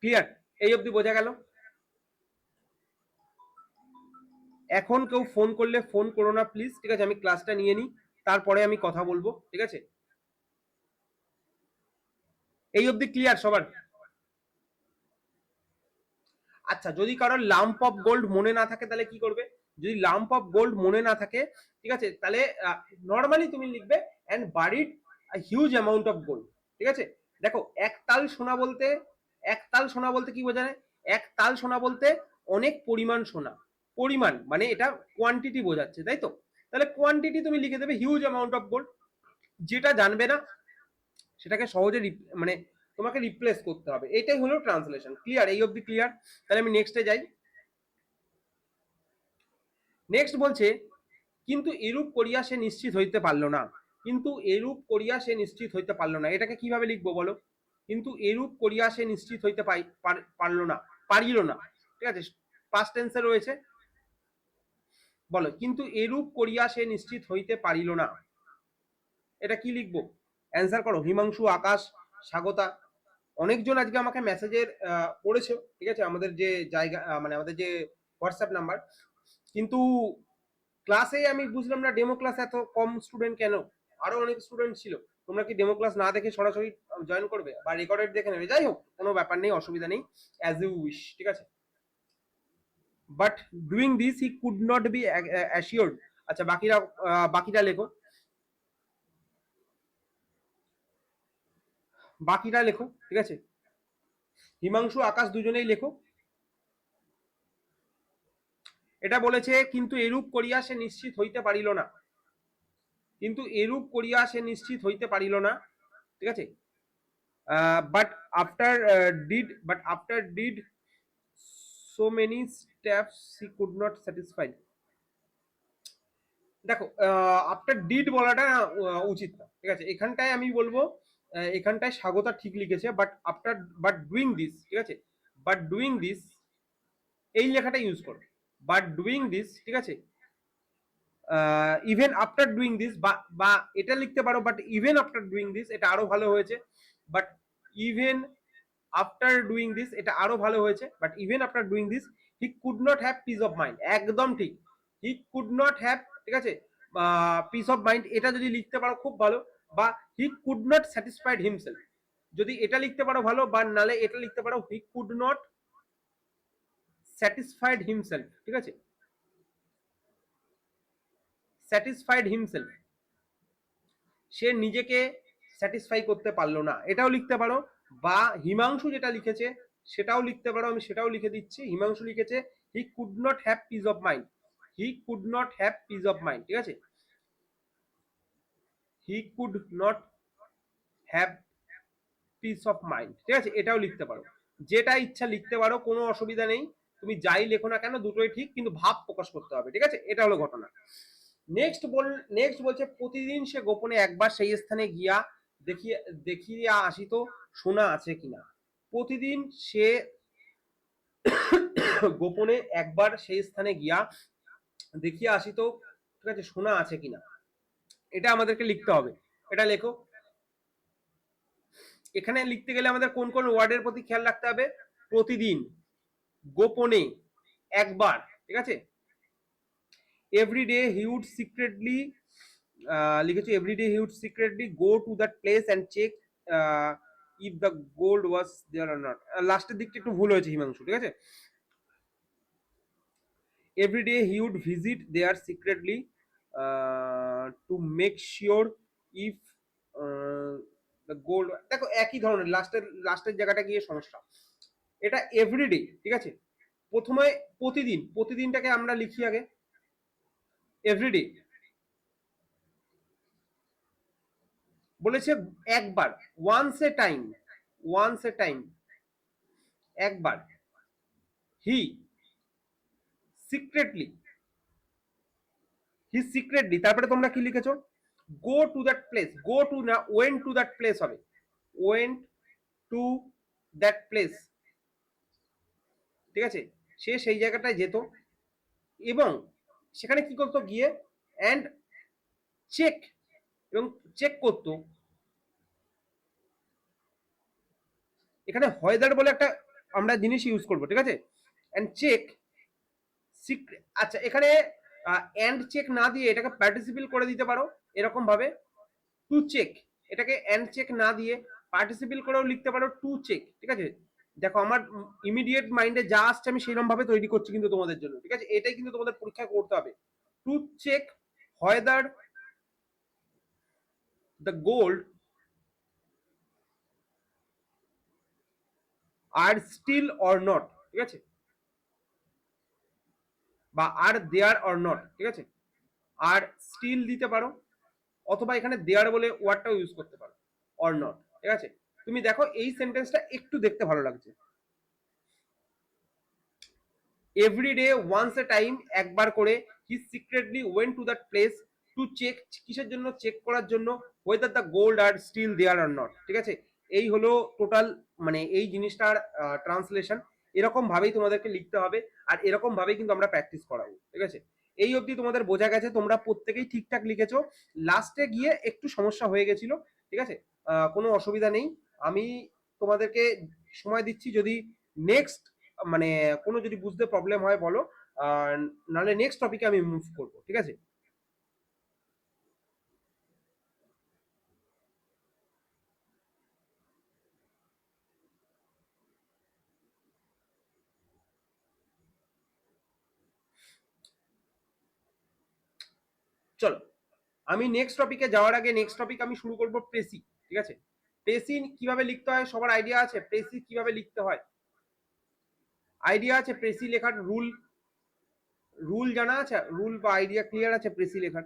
ক্লিয়ার? এই অবধি বোঝা গেল? এখন কেউ ফোন করলে ফোন করো না প্লিজ, ঠিক আছে, আমি ক্লাসটা নিয়ে নিই, তারপরে আমি কথা বলবো, ঠিক আছে। এই অবধি ক্লিয়ার সবার? আচ্ছা, যদি কারোর লাম্প অফ গোল্ড মনে না থাকে তাহলে কি করবে? যদি লাম্প অফ গোল্ড মনে না থাকে, ঠিক আছে, তাহলে নর্মালি তুমি লিখবে and buried huge amount of gold, ঠিক আছে। দেখো, একতাল সোনা বলতে, একতাল সোনা বলতে কি বোঝায়? একতাল সোনা বলতে অনেক পরিমাণ সোনা, পরিমাণ মানে এটা কোয়ান্টিটি বোঝাচ্ছে, তাই তো? তাহলে কোয়ান্টিটি তুমি লিখে দেবে হিউজ অ্যামাউন্ট অফ গোল্ড। যেটা জানবে না সেটাকে সহজে মানে তোমাকে রিপ্লেস করতে হবে, এটাই হলো ট্রান্সলেশন। ক্লিয়ার? এই অবধি ক্লিয়ার? তাহলে আমি নেক্সটে যাই। নেক্সট বলছে, কিন্তু এরূপ করিয়া সে নিশ্চিত হইতে পারল না, কিন্তু এরূপ করিয়া সে নিশ্চিত হইতে পারল না, এটাকে কিভাবে লিখবো বলো? কিন্তু এরূপ করিয়া সে নিশ্চিত হইতে পারল না, পারিল না, ঠিক আছে, পাস্ট টেন্সে রয়েছে। বলো, কিন্তু এরূপ করিয়া সে নিশ্চিত হইতে পারিল না, এটা কি লিখবো? অ্যান্সার করো। হিমাংশু, আকাশ, স্বাগতা, অনেকজন আজকে আমাকে মেসেজের করেছে, ঠিক আছে, আমাদের যে জায়গা মানে আমাদের যে হোয়াটসঅ্যাপ নাম্বার, কিন্তু ক্লাসে আমি বুঝলাম না ডেমো ক্লাস এত কম স্টুডেন্ট কেন, আরো অনেক স্টুডেন্ট ছিল। তোমরা কি ডেমো ক্লাস না দেখে সরাসরি জয়েন করবে বা রেকর্ডেড দেখে নেবে? যাই হোক, কোনো ব্যাপার নেই, অসুবিধা নেই, অ্যাজ ইউ উইশ, ঠিক আছে। But doing this he could not be assured. আচ্ছা, বাকিরা বাকিটা লেখো, বাকিটা লেখো, ঠিক আছে, হিমাংশু, আকাশ দুজনেই লেখো। এটা বলেছে, কিন্তু এরূপ করিয়া সে নিশ্চিত হইতে পারিল না, কিন্তু এরূপ করিয়া সে নিশ্চিত হইতে পারিল না, ঠিক আছে। But after did so many steps he could not satisfied। দেখো, আফটার ডিড বলাটা উচিত না, ঠিক আছে, এখানটায় আমি বলবো, এখানটায় স্বাগতা ঠিক লিখেছে, but after, but doing this, ঠিক আছে, বাট ডুইং দিস, এই লেখাটা ইউজ করো, বাট ডুইং দিস, ঠিক আছে। ইভেন আফটার ডুইং দিস, বা এটা লিখতে পারো, but even after doing this, এটা আরো ভালো হয়েছে। But even after doing this, এটা আরো ভালো হয়েছে, but even after doing this he could not have peace of mind, একদম ঠিক, হি কুড নট হ্যাভ, ঠিক আছে, পিস অফ মাইন্ড, এটা যদি লিখতে পারো খুব ভালো। বা হি কুড নট স্যাটিসফাইড হিমসেলফ, যদি এটা লিখতে পারো ভালো, বা নালে এটা লিখতে পারো হি কুড নট স্যাটিসফাইড হিমসেলফ, ঠিক আছে, স্যাটিসফাইড হিমসেলফ, সে নিজেকে স্যাটিসফাই করতে পারলো না, এটাও লিখতে পারো। বা হিমাংশু যেটা লিখেছে সেটাও লিখতে পারো, আমি সেটাও লিখে দিচ্ছি। হিমাংশু লিখেছে হি could not have peace of mind, he could not have peace of mind, ঠিক আছে, হি could not have peace of mind, ঠিক আছে, এটাও লিখতে পারো, যেটা ইচ্ছা লিখতে পারো, কোনো অসুবিধা নেই। তুমি যাই লেখো না কেন, দুটোই ঠিক, কিন্তু ভাব প্রকাশ করতে হবে, ঠিক আছে, এটা হলো ঘটনা। নেক্সট বলছে, প্রতিদিন সে গোপনে একবার সেই স্থানে গিয়া দেখিয়া দেখিয়া আসিত সোনা আছে কিনা। প্রতিদিন সে গোপনে একবার সেই স্থানে গিয়া দেখিয়া আসিত ঠিক আছে, শোনা আছে কিনা, এটা আমাদেরকে লিখতে হবে। এটা লেখো। এখানে লিখতে গেলে আমাদের কোন কোন ওয়ার্ডের প্রতি খেয়াল রাখতে হবে? প্রতিদিন, গোপনে, একবার, ঠিক আছে। এভরিডে হি উড সিক্রেটলি, লিখেছি every day he would secretly go to that place and check if the gold was there or not. লাস্টের দিকটা একটু ভুল হয়েছে হিমাংশু, ঠিক আছে। Every day he would visit there secretly to make sure if the gold, দেখো একই ধরনের লাস্টের জায়গাটা গিয়ে সমস্যা। এটা এভরিডে, ঠিক আছে। প্রথমে প্রতিদিন, প্রতিদিনটাকে আমরা লিখি আগে এভরিডে, বলেছে একবার, once a time, once a time, একবার। হি সিক্রেটলি, হি সিক্রেটলি, তারপরে তোমরা কি লিখেছো? Go to that place, go to না ওয়েন্ট টু দ্যাট প্লেস হবে, ওয়েন্ট টু দ্যাট প্লেস, ঠিক আছে। সে সেই জায়গাটায় যেত এবং সেখানে কি করতো? গিয়ে অ্যান্ড চেক, এবং চেক করতো। এখানে হয়দার বলে একটা আমরা জিনিস ইউজ করবো, ঠিক আছে। অ্যান্ড চেক, আচ্ছা এখানে অ্যান্ড চেক না দিয়ে এটাকে পার্টিসিপেল করে দিতে পারো এরকম ভাবে, টু চেক। এটাকে অ্যান্ড চেক না দিয়ে পার্টিসিপেল করেও লিখতে পারো, টু চেক, ঠিক আছে। দেখো আমার ইমিডিয়েট মাইন্ডে যা আসছে আমি সেরকম ভাবে তৈরি করছি কিন্তু তোমাদের জন্য, ঠিক আছে। এটাই কিন্তু তোমাদের পরীক্ষা করতে হবে। To check whether the gold are still or not, ঠিক আছে, বা আর দেয়ার অর নট, ঠিক আছে। আর স্টিল দিতে পারো, অথবা এখানে দেয়ার বলে ওয়ার্ডটাও ইউজ করতে পারো, অর নট, ঠিক আছে। তুমি দেখো এই সেন্টেন্সটা একটু দেখতে ভালো লাগছে। এভরিডে ওয়ান্স এ টাইম, একবার করে, he secretly went to that place to check, কিসের জন্য? চেক করার জন্য, whether the gold are still there or not, ঠিক আছে। এই হলো টোটাল মানে এই জিনিসটার ট্রান্সলেশন। এরকম ভাবেই তোমাদেরকে লিখতে হবে, আর এরকম ভাবেই কিন্তু আমরা প্র্যাকটিস করাবো, ঠিক আছে। এই অবধি তোমাদের বোঝা গেছে, তোমরা প্রত্যেকেই ঠিকঠাক লিখেছো। লাস্টে গিয়ে একটু সমস্যা হয়ে গেছিল, ঠিক আছে। কোনো অসুবিধা নেই, আমি তোমাদেরকে সময় দিচ্ছি। যদি নেক্সট মানে কোনো যদি বুঝতে প্রবলেম হয় বলো, আর নাহলে নেক্সট টপিকে আমি মুভ করবো, ঠিক আছে। চলো, আমি নেক্সট টপিকে যাওয়ার আগে নেক্সট টপিক আমি শুরু করব প্রেসি, ঠিক আছে। প্রেসি কিভাবে লিখতে হয় সবার আইডিয়া আছে? প্রেসি কিভাবে লিখতে হয় আইডিয়া আছে? প্রেসি লেখার রুল, রুল জানা আছে? রুল বা আইডিয়া ক্লিয়ার আছে প্রেসি লেখার?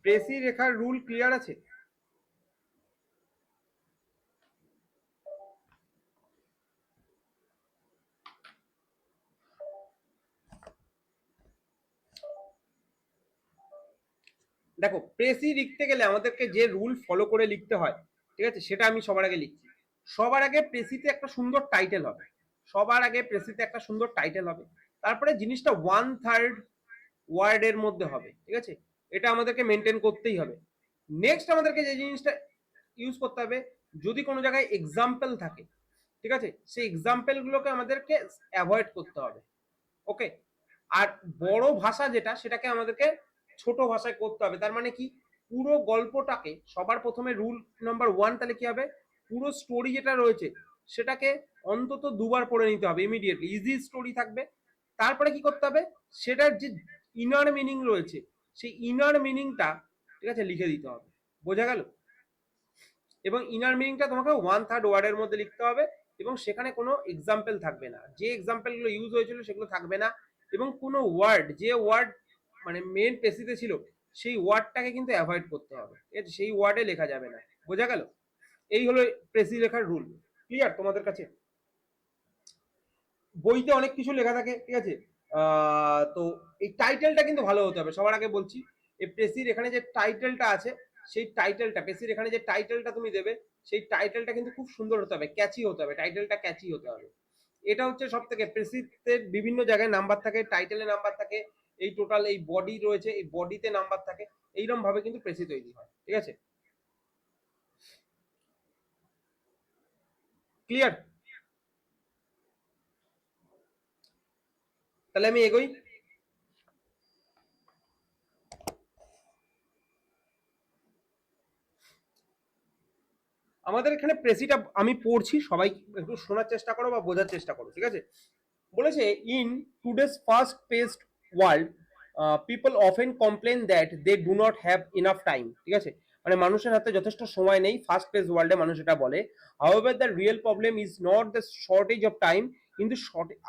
প্রেসি লেখার রুল ক্লিয়ার আছে? দেখো প্রেসি লিখতে গেলে আমাদেরকে যে রুল ফলো করে লিখতে হয়, ঠিক আছে, সেটা আমি সবার আগে লিখছি। সবার আগে প্রেসিতে একটা সুন্দর টাইটেল হবে, সবার আগে প্রেসিতে একটা সুন্দর টাইটেল হবে। তারপরে জিনিসটা 1/3 ওয়ার্ডের মধ্যে হবে, ঠিক আছে। এটা আমাদেরকে মেনটেন করতেই হবে। নেক্সট আমাদেরকে যে জিনিসটা ইউজ করতে হবে, যদি কোনো জায়গায় এক্সাম্পল থাকে, ঠিক আছে, সেই এক্সাম্পল গুলোকে আমাদেরকে অ্যাভয়েড করতে হবে, ওকে। আর বড় ভাষা যেটা, সেটাকে আমাদেরকে ছোট ভাষায় করতে হবে। তার মানে কি, পুরো গল্পটাকে সবার প্রথমে রুল নাম্বার 1 তাহলে কি হবে, পুরো স্টোরি যেটা রয়েছে সেটাকে অন্তত দুবার পড়ে নিতে হবে ইমিডিয়েটলি, ইজি স্টোরি থাকবে। তারপরে কি করতে হবে, সেটার যে ইনার মিনিং রয়েছে সেই ইনার মিনিংটা, ঠিক আছে, লিখে দিতে হবে। বোঝা গেল? এবং ইনার মিনিংটা তোমাকে 1/3 ওয়ার্ডের মধ্যে লিখতে হবে, এবং সেখানে কোনো এক্সাম্পল থাকবে না, যে এক্সাম্পলগুলো ইউজ হয়েছিল সেগুলো থাকবে না। এবং কোনো ওয়ার্ড, যে ওয়ার্ড মানে মেন পেসিতে ছিল সেই ওয়ার্ডটাকে কিন্তু অ্যাভয়েড করতে হবে, ঠিক আছে, সেই ওয়ার্ডে লেখা যাবে না। বোঝা গেল? এই হলো প্রেসি লেখার রুল। ক্লিয়ার তোমাদের কাছে? বইতে অনেক কিছু লেখা থাকে, ঠিক আছে। তো এই টাইটেলটা কিন্তু ভালো হতে হবে, সবার আগে বলছি। এই প্রেসির এখানে যে টাইটেলটা আছে, সেই টাইটেলটা, প্রেসির এখানে যে টাইটেলটা তুমি দেবে, সেই টাইটেলটা কিন্তু খুব সুন্দর হতে হবে, ক্যাচি হতে হবে, টাইটেলটা ক্যাচি হতে হবে। এটা হচ্ছে সব থেকে, প্রেসিতে বিভিন্ন জায়গায় নাম্বার থাকে, টাইটেলে নাম্বার থাকে, এই টোটাল এই বডি রয়েছে, এই বডিতে নাম্বার থাকে, এইরকম ভাবে কিন্তু প্রেসি তৈরি হয়, ঠিক আছে। ক্লিয়ার? তাহলে আমি এগোই। আমাদের এখানে প্রেসিটা আমি পড়ছি, সবাই একটু শোনার চেষ্টা করো বা বোঝার চেষ্টা করো, ঠিক আছে। বলেছে, in today's fast paced world people often complain that they do not have enough time, ঠিক আছে। মানে মানুষের হাতে যথেষ্ট সময় নেই, ফাস্ট পেস ওয়ার্ল্ডে মানুষ এটা বলে। However the real problem is not the shortage of time, কিন্তু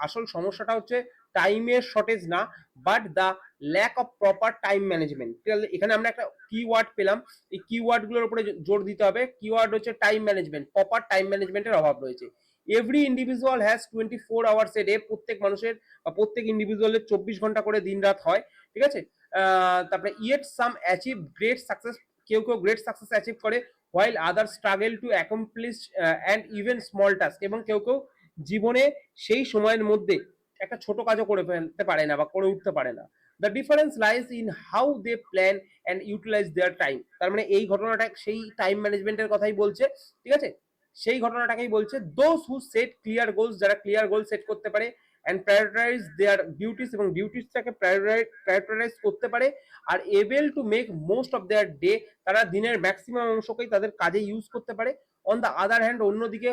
আসল সমস্যাটা হচ্ছে টাইমের শর্টেজ না, but the lack of proper time management. এখানে আমরা একটা কিওয়ার্ড পেলাম, এই কিওয়ার্ড গুলোর উপরে জোর দিতে হবে। কিওয়ার্ড হচ্ছে টাইম ম্যানেজমেন্ট, প্রপার টাইম ম্যানেজমেন্টের অভাব রয়েছে। Every individual has 24 hours a day, প্রত্যেক মানুষের বা প্রত্যেক ইন্ডিভিজুয়ালের 24 ঘন্টা করে দিন রাত হয়, ঠিক আছে। তারপরে yet some achieve great success, কেউ কেউ গ্রেট সাকসেস অ্যাচিভ করে, while other struggle to accomplish and even small task, এবং কেউ কেউ জীবনে সেই সময়ের মধ্যে একটা ছোট কাজও করে ফেলতে পারে না বা করে উঠতে পারে না। The difference lies in how they plan and utilise their time. তার মানে এই ঘটনাটা সেই টাইম ম্যানেজমেন্টের কথাই বলছে, ঠিক আছে। সেই ঘটনাটাকেই বলছে, those who set clear goals, যারা ক্লিয়ার গোল সেট করতে পারে, অ্যান্ড প্রায়োরিটাইজ দেয়ার ডিউটিস, এবং ডিউটিসটাকে প্রায়োরিটাইজ করতে পারে, আর able to make most of their day, তারা দিনের ম্যাক্সিমাম অংশকেই তাদের কাজে ইউজ করতে পারে। অন দ্য আদার হ্যান্ড, অন্যদিকে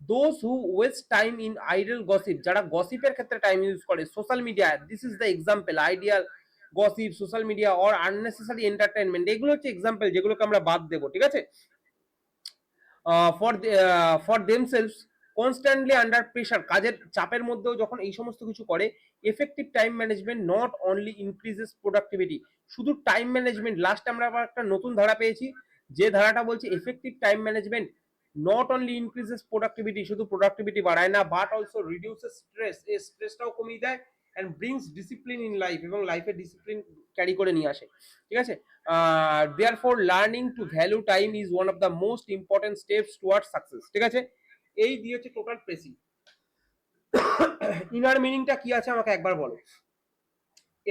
those who waste time in idle gossip, যারা গসিপের ক্ষেত্রে টাইম ইউজ করে, social media, this is the example, ideal gossip, social media or unnecessary entertainment, এগুলো হচ্ছে এক্সাম্পল যেগুলোকে আমরা বাদ দেবো, ঠিক আছে। For themselves constantly under pressure, কাজের চাপের মধ্যেও যখন এই সমস্ত কিছু করে, effective time management not only increases productivity, শুধু টাইম ম্যানেজমেন্ট, লাস্ট আমরা আবার একটা নতুন ধারা পেয়েছি, যে ধারাটা বলছে effective time management not only increases productivity, শুধু প্রোডাক্টিভিটি বাড়ায় না, বাট অলসো রিডিউসেস স্ট্রেস, এই স্ট্রেসটাও কমিয়ে দেয়, and brings discipline in life, এবং লাইফে ডিসিপ্লিন ক্যারি করে নিয়ে আসে, ঠিক আছে। Therefore learning to value time is one of the most important steps toward success, ঠিক আছে। এই দিয়েছে টোটাল প্রেসি। ইনার মিনিংটা কি আছে আমাকে একবার বলো,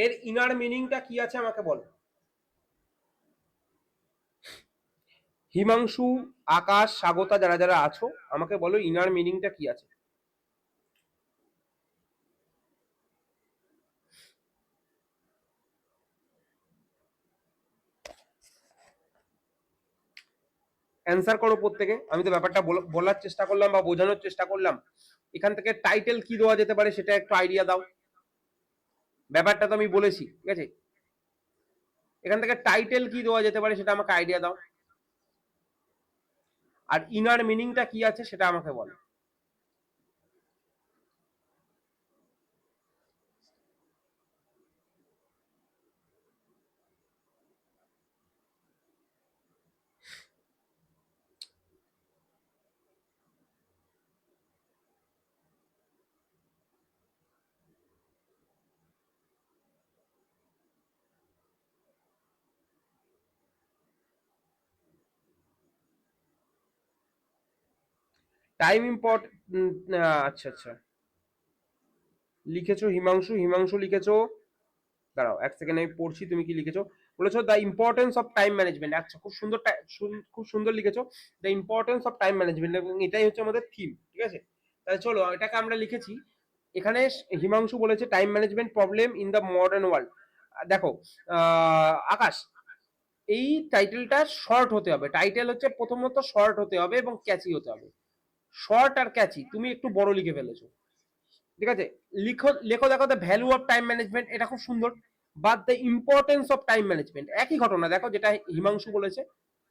এর ইনার মিনিংটা কি আছে আমাকে বলো। হিমাংশু, আকাশ, স্বাগতা, যারা যারা আছো আমাকে বলো ইনার মিনিংটা কি আছে। অ্যান্সার করো প্রত্যেকে, আমি তো ব্যাপারটা বলার চেষ্টা করলাম বা বোঝানোর চেষ্টা করলাম। এখান থেকে টাইটেল কি দেওয়া যেতে পারে সেটা একটু আইডিয়া দাও, ব্যাপারটা তো আমি বলেছি, ঠিক আছে। এখান থেকে টাইটেল কি দেওয়া যেতে পারে সেটা আমাকে আইডিয়া দাও, আর ইনার মিনিংটা কি আছে সেটা আমাকে বলো। টাইম আচ্ছা আচ্ছা, লিখেছো হিমাংশু, হিমাংশু লিখেছো, দাঁড়াও এক সেকেন্ড আমি পড়ছি তুমি কি লিখেছো। বলেছো the importance of time management, আচ্ছা খুব সুন্দর, খুব সুন্দর লিখেছো, the importance of time management, এবং এটাই হচ্ছে আমাদের থিম, ঠিক আছে। তাহলে চলো এটাকে আমরা লিখেছি। এখানে হিমাংশু বলেছে time management problem in the modern world. দেখো আকাশ, এই টাইটেলটা শর্ট হতে হবে, টাইটেল হচ্ছে প্রথমত শর্ট হতে হবে এবং ক্যাচি হতে হবে। শর্ট আর ক্যাচি, তুমি একটু বড় লিখে ফেলেছো, ঠিক আছে। লিখো লেখো, দেখো the value of time management, এটা খুব সুন্দর, but the importance of time management, একই ঘটনা, দেখো যেটা হিমাংশু বলেছে,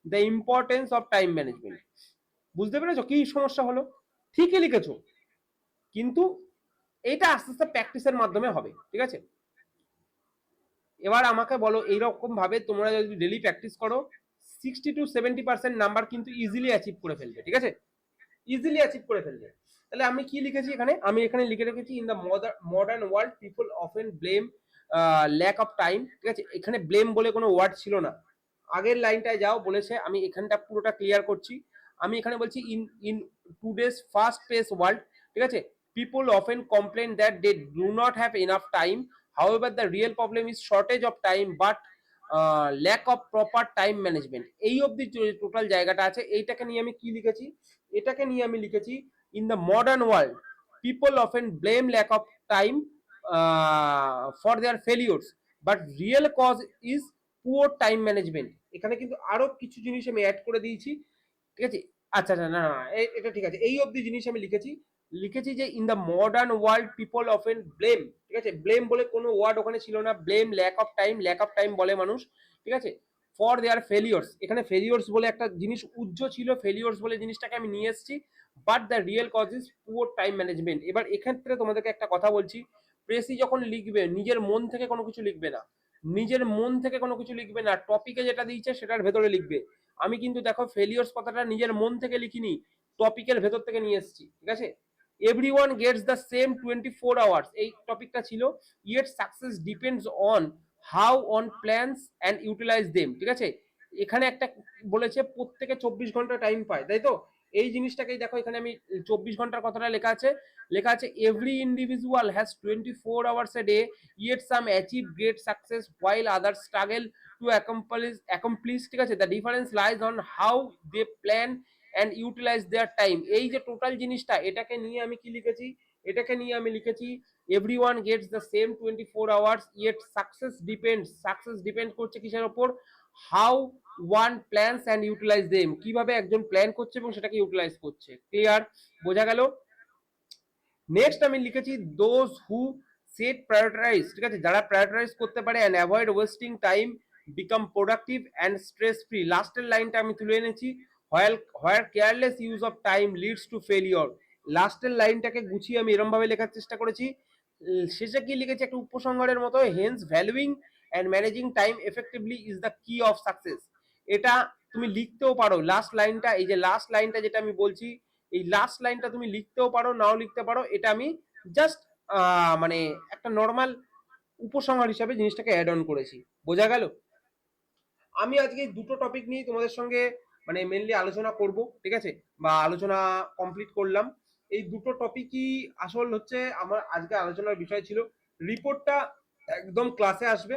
the importance of time management. বুঝতে পেরেছো কি সমস্যা হলো? ঠিকই লিখেছো, কিন্তু এটা আস্তে আস্তে প্র্যাকটিসের মাধ্যমে হবে, ঠিক আছে। এবার আমাকে বলো, এইরকম ভাবে তোমরা যদি ডেলি প্র্যাকটিস করো, 60 to 70% নাম্বার কিন্তু ইজিলি অ্যাচিভ করে ফেলবে, ঠিক আছে, ইজিলি অ্যাচিভ করে ফেলবে। তাহলে আমি কি লিখেছি এখানে, আমি এখানে লিখে রেখেছি in the modern world people often blame lack of time, ঠিক আছে। এখানে ব্লেম বলে কোনো ওয়ার্ড ছিল না, আগের লাইনটায় যাও বলেছে, আমি এখানটা পুরোটা ক্লিয়ার করছি। আমি এখানে বলছি in in today's fast pace world, ঠিক আছে, people often complain that they do not have enough time, however the real problem is shortage of time but lack of proper time management. এই অবধি টোটাল জায়গাটা আছে। এইটাকে নিয়ে আমি কি লিখেছি, এটাকে নিয়ে আমি লিখেছি in the modern world people often blame lack of time for their failures but real cause is poor time management. এখানে কিন্তু আরো কিছু জিনিস আমি অ্যাড করে দিয়েছি, ঠিক আছে। আচ্ছা আচ্ছা, না না, এটা ঠিক আছে, এই অবধি জিনিস আমি লিখেছি। লিখেছি যে in the modern world people often blame, ঠিক আছে, ব্লেম বলে কোনো ওয়ার্ড ওখানে ছিল না, ব্লেম ল্যাক অফ টাইম বলে মানুষ, ঠিক আছে, ফর দেয়ার ফেলিওরস। এখানে ফেলিওরস বলে একটা জিনিস উজ্জ ছিল, ফেলিওরস বলে জিনিসটাকে আমি নিয়ে এসেছি, but the real cause is poor time management. এবার এক্ষেত্রে তোমাদেরকে একটা কথা বলছি, প্রেসি যখন লিখবে নিজের মন থেকে কোনো কিছু লিখবে না, নিজের মন থেকে কোনো কিছু লিখবে না, টপিকে যেটা দিয়েছে সেটার ভেতরে লিখবে। আমি কিন্তু দেখো ফেলিওরস কথাটা নিজের মন থেকে লিখিনি, টপিকের ভেতর থেকে নিয়ে এসেছি, ঠিক আছে। Everyone gets the same 24 hours, এই টপিকটা ছিল, yet success depends on how one plans and utilise them, ঠিক আছে। এখানে একটা বলেছে প্রত্যেকে 24 ঘন্টা টাইম পায়, তাই তো। এই জিনিসটাকেই দেখো, এখানে আমি 24 ঘন্টার কথাটা লেখা আছে, লেখা আছে every individual has 24 hours a day, yet some achieve great success while others struggle to accomplish, ঠিক আছে। The difference lies on how they plan and utilise their time. এই যে টোটাল জিনিসটা, এটাকে নিয়ে আমি কি লিখেছি, এটাকে নিয়ে আমি লিখেছি everyone gets the same 24 hours, yet success depend করছে কিসের ওপর, how one plans and utilise them, কিভাবে একজন প্ল্যান করছে এবং সেটাকে ইউটিলাইজ করছে। ক্লিয়ার, বোঝা গেল। নেক্সট আমি লিখেছি দোজ হু সেট প্রায়োরিটাইজ, ঠিক আছে, যারা প্রায়োরিটাইজ করতে পারে and avoid wasting time become productive and stress free. লাস্টের লাইনটা আমি তুলে এনেছি, where careless use of time leads to failure. লাস্টের লাইনটাকে গুছিয়ে আমি এরম ভাবে লেখার চেষ্টা করেছি। শেষে কি লিখেছি, একটা উপসংহারের মতো, hence valuing and managing time effectively is the key of success. এটা তুমি লিখতেও পারো, লাস্ট লাইনটা, এই যে লাস্ট লাইনটা যেটা আমি বলছি, এই লাস্ট লাইনটা তুমি লিখতেও পারো, নাও লিখতে পারো, এটা আমি জাস্ট মানে একটা নর্মাল উপসংহার হিসাবে জিনিসটাকে অ্যাড অন করেছি। বোঝা গেল। আমি আজকে দুটো টপিক নিয়ে তোমাদের সঙ্গে মানে মেনলি আলোচনা করব, ঠিক আছে, বা আলোচনা কমপ্লিট করলাম। এই দুটো টপিকই আসল হচ্ছে আমার আজকে আলোচনার বিষয় ছিল। রিপোর্টটা একদম ক্লাসে আসবে,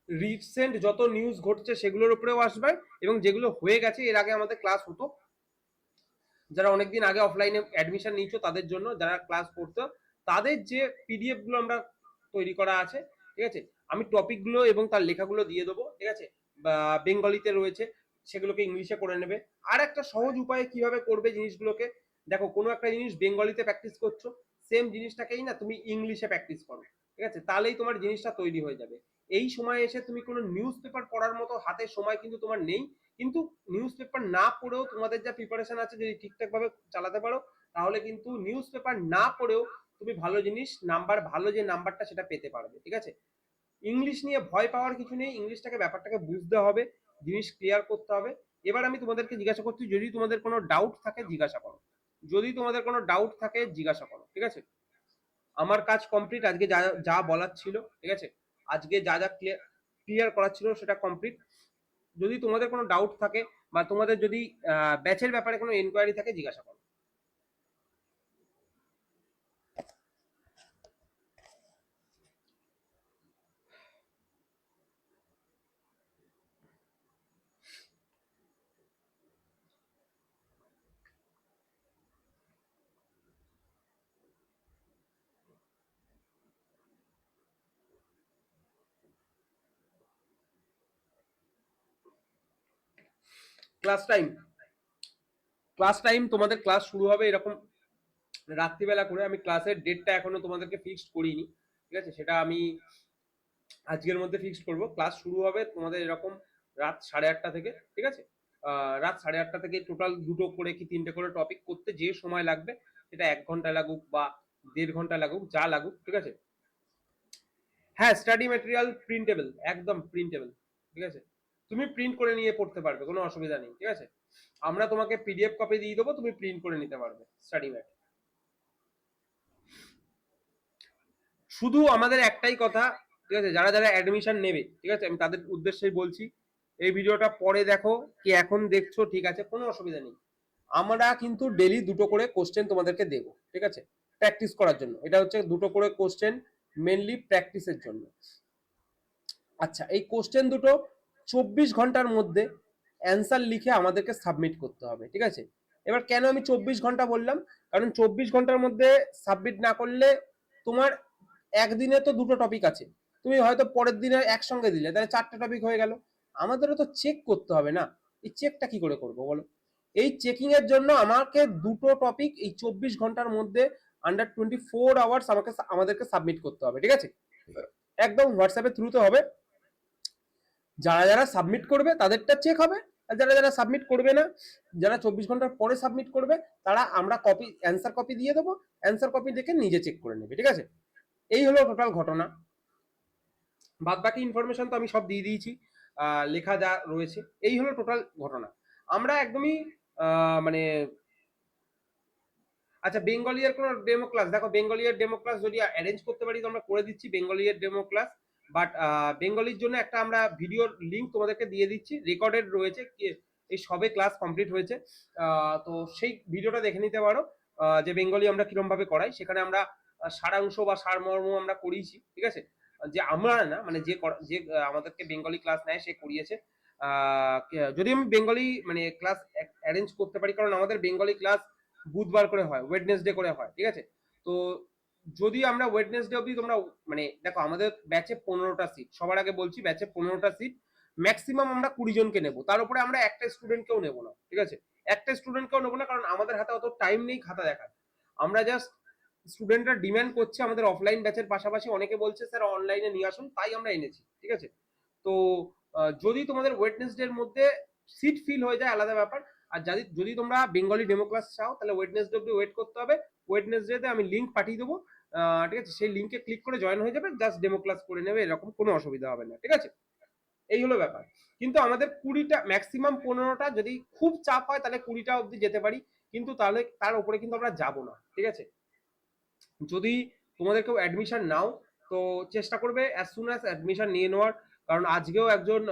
রিসেন্ট যত নিউজ ঘটছে সেগুলোর উপরেও আসবে, এবং যেগুলো হয়ে গেছে এর আগে আমাদের ক্লাস হতো, যারা অনেকদিন আগে অফলাইনে অ্যাডমিশন নিয়েছো তাদের জন্য, যারা ক্লাস করতো তাদের যে পিডিএফ গুলো আমরা তৈরি করা আছে, ঠিক আছে, আমি টপিকগুলো এবং তার লেখাগুলো দিয়ে দেবো, ঠিক আছে, বা বেঙ্গলিতে রয়েছে, সেগুলোকে ইংলিশে করে নেবে। আর একটা সহজ উপায়ে কিভাবে করবে জিনিসগুলোকে, দেখো কোনো একটা জিনিস বেঙ্গলিতে প্র্যাকটিস করছো, সেম জিনিসটাকেই না তুমি ইংলিশে প্র্যাকটিস করো, ঠিক আছে, তাহলেই তোমার জিনিসটা তৈরি হয়ে যাবে। এই সময় এসে তুমি কোনো নিউজ পেপার পড়ার মতো হাতে সময় কিন্তু তোমার নেই, কিন্তু নিউজ পেপার না পড়েও তোমাদের যা প্রিপারেশন আছে যদি ঠিকঠাক ভাবে চালাতে পারো, তাহলে কিন্তু নিউজ পেপার না পড়েও তুমি ভালো জিনিস নাম্বার, ভালো যে নাম্বারটা সেটা পেতে পারবে, ঠিক আছে। ইংলিশ নিয়ে ভয় পাওয়ার কিছু নেই, ইংলিশটাকে ব্যাপারটাকে বুঝতে হবে, জিনিস ক্লিয়ার করতে হবে। এবার আমি তোমাদেরকে জিজ্ঞাসা করছি, যদি তোমাদের কোনো ডাউট থাকে জিজ্ঞাসা করো, যদি তোমাদের কোনো ডাউট থাকে জিজ্ঞাসা করো, ঠিক আছে। আমার কাজ কমপ্লিট, আজকে যা যা বলার ছিল, ঠিক আছে, আজকে যা যা ক্লিয়ার করার ছিল সেটা কমপ্লিট। যদি তোমাদের কোনো ডাউট থাকে বা তোমাদের যদি ব্যাচের ব্যাপারে কোনো এনকোয়ারি থাকে জিজ্ঞাসা করো। ক্লাস টাইম, ক্লাস টাইম তোমাদের ক্লাস শুরু হবে এরকম রাত্রিবেলা করে। আমি ক্লাসের ডেটটা এখনো তোমাদেরকে ফিক্সড করিনি, ঠিক আছে, সেটা আমি আজকের মধ্যে ফিক্সড করব। ক্লাস শুরু হবে তোমাদের এরকম রাত 8:30 থেকে, ঠিক আছে। রাত 8:30 থেকে টোটাল দুটো করে কি তিনটে করে টপিক করতে যে সময় লাগবে, সেটা 1 ঘন্টা লাগুক বা 1.5 ঘন্টা লাগুক, যা লাগুক, ঠিক আছে। হ্যাঁ, স্টাডি ম্যাটেরিয়াল প্রিন্টেবল, একদম প্রিন্টেবল, ঠিক আছে, তুমি প্রিন্ট করে নিয়ে পড়তে পারবে, কোনো অসুবিধা নেই, ঠিক আছে। আমরা তোমাকে পিডিএফ কপি দিয়ে দেবো, তুমি প্রিন্ট করে নিতে পারবে স্টাডি ম্যাট। শুধু আমাদের একটাই কথা, ঠিক আছে, যারা যারা অ্যাডমিশন নেবে, ঠিক আছে, আমি তাদের উদ্দেশ্যেই বলছি, এই ভিডিওটা পরে দেখো কি এখন দেখছো, ঠিক আছে, কোনো অসুবিধা নেই। আমরা কিন্তু ডেলি দুটো করে কোশ্চেন তোমাদেরকে দেব, ঠিক আছে, প্র্যাকটিস করার জন্য। এটা হচ্ছে দুটো করে কোশ্চেন, মেনলি প্র্যাকটিসের জন্য। আচ্ছা, এই কোশ্চেন দুটো 24 ঘন্টার মধ্যে অ্যান্সার লিখে আমাদেরকে সাবমিট করতে হবে, ঠিক আছে। এবার কেন আমি 24 ঘন্টা বললাম, কারণ 24 ঘন্টার মধ্যে সাবমিট না করলে তোমার একদিনে তো দুটো টপিক আছে, তুমি হয়তো পরের দিনে একসঙ্গে দিলে, তাহলে 4টে টপিক হয়ে গেল। আমাদেরও তো চেক করতে হবে না, এই চেকটা কি করে করবো বলো? এই চেকিং এর জন্য আমাকে দুটো টপিক এই 24 ঘন্টার মধ্যে আন্ডার 24 আওয়ার্স আমাদেরকে সাবমিট করতে হবে, ঠিক আছে। একদম হোয়াটসঅ্যাপের থ্রুতে হবে। যারা যারা সাবমিট করবে তাদেরটা চেক হবে, আর যারা যারা সাবমিট করবে না, যারা 24 ঘন্টার পরে সাবমিট করবে, তারা আমরা কপি অ্যান্সার কপি দিয়ে দেবো, অ্যান্সার কপি দেখে নিজে চেক করে নেবে, ঠিক আছে। এই হলো টোটাল ঘটনা। বাদ বাকি ইনফরমেশন তো আমি সব দিয়ে দিয়েছি, লেখা যা রয়েছে, এই হলো টোটাল ঘটনা। আমরা একদমই মানে, আচ্ছা, বেঙ্গলি এর কোনো ডেমো ক্লাস, দেখো বেঙ্গলি এর ডেমো ক্লাস যদি অ্যারেঞ্জ করতে পারি তো আমরা করে দিচ্ছি বেঙ্গলি এর ডেমো ক্লাস। বাট বেঙ্গলির জন্য একটা আমরা ভিডিওর লিঙ্ক তোমাদেরকে দিয়ে দিচ্ছি, রেকর্ডেড রয়েছে, এই সবে ক্লাস কমপ্লিট হয়েছে। তো সেই ভিডিওটা দেখে নিতে পারো, যে বেঙ্গলি আমরা কিরম ভাবে করাই। সেখানে আমরা সারাংশ বা সারমর্ম আমরা করিয়েছি, ঠিক আছে। যে আমরা না, মানে যে যে আমাদেরকে বেঙ্গলি ক্লাস নেয় সে করিয়েছে। যদি আমি বেঙ্গলি মানে ক্লাস অ্যারেঞ্জ করতে পারি, কারণ আমাদের বেঙ্গলি ক্লাস বুধবার করে হয়, ওয়েডনেসডে করে হয়, ঠিক আছে। তো যদি আমরা ওয়েডনেসডে অবধি, তোমরা মানে দেখো আমাদের ব্যাচে 15টা সিট, সবার আগে বলছি ব্যাচে 15টা সিট, ম্যাক্সিমাম আমরা 20 জনকে নেবো, তার উপরে আমরা একটা স্টুডেন্টকেও নেবো না, ঠিক আছে। একটা স্টুডেন্টকেও নেবো না, কারণ আমাদের হাতে অত টাইম নেই খাতা দেখার। আমরা জাস্ট, স্টুডেন্টরা ডিমান্ড করছে আমাদের অফলাইন ব্যাচের পাশাপাশি, অনেকে বলছে স্যার অনলাইনে নিয়ে আসুন, তাই আমরা এনেছি, ঠিক আছে। তো যদি তোমাদের ওয়েডনেসডে এর মধ্যে সিট ফিল হয়ে যায় আলাদা ব্যাপার, আর যদি তোমরা বেঙ্গলি ডেমো ক্লাস চাও তাহলে ওয়েডনেসডে অব্দি ওয়েট করতে হবে। ওয়েডনেসডেতে আমি লিঙ্ক পাঠিয়ে দেবো, ঠিক আছে, সেই লিঙ্কে ক্লিক করে জয়েন হয়ে যাবে, জাস্ট ডেমো ক্লাস করে নেবে, এরকম কোনো অসুবিধা হবে না, ঠিক আছে। এই হলো ব্যাপার। কিন্তু আমাদের 20টা, ম্যাক্সিমাম 15টা, যদি খুব চাপ হয় তাহলে 20টা অব্দি যেতে পারি, কিন্তু তাহলে তার উপরে কিন্তু আমরা যাবো না, ঠিক আছে। যদি তোমাদের কেউ অ্যাডমিশন নাও, তো চেষ্টা করবে অ্যাজ সুন অ্যাজ অ্যাডমিশন নিয়ে নেওয়ার, কারণ আজকেও একজন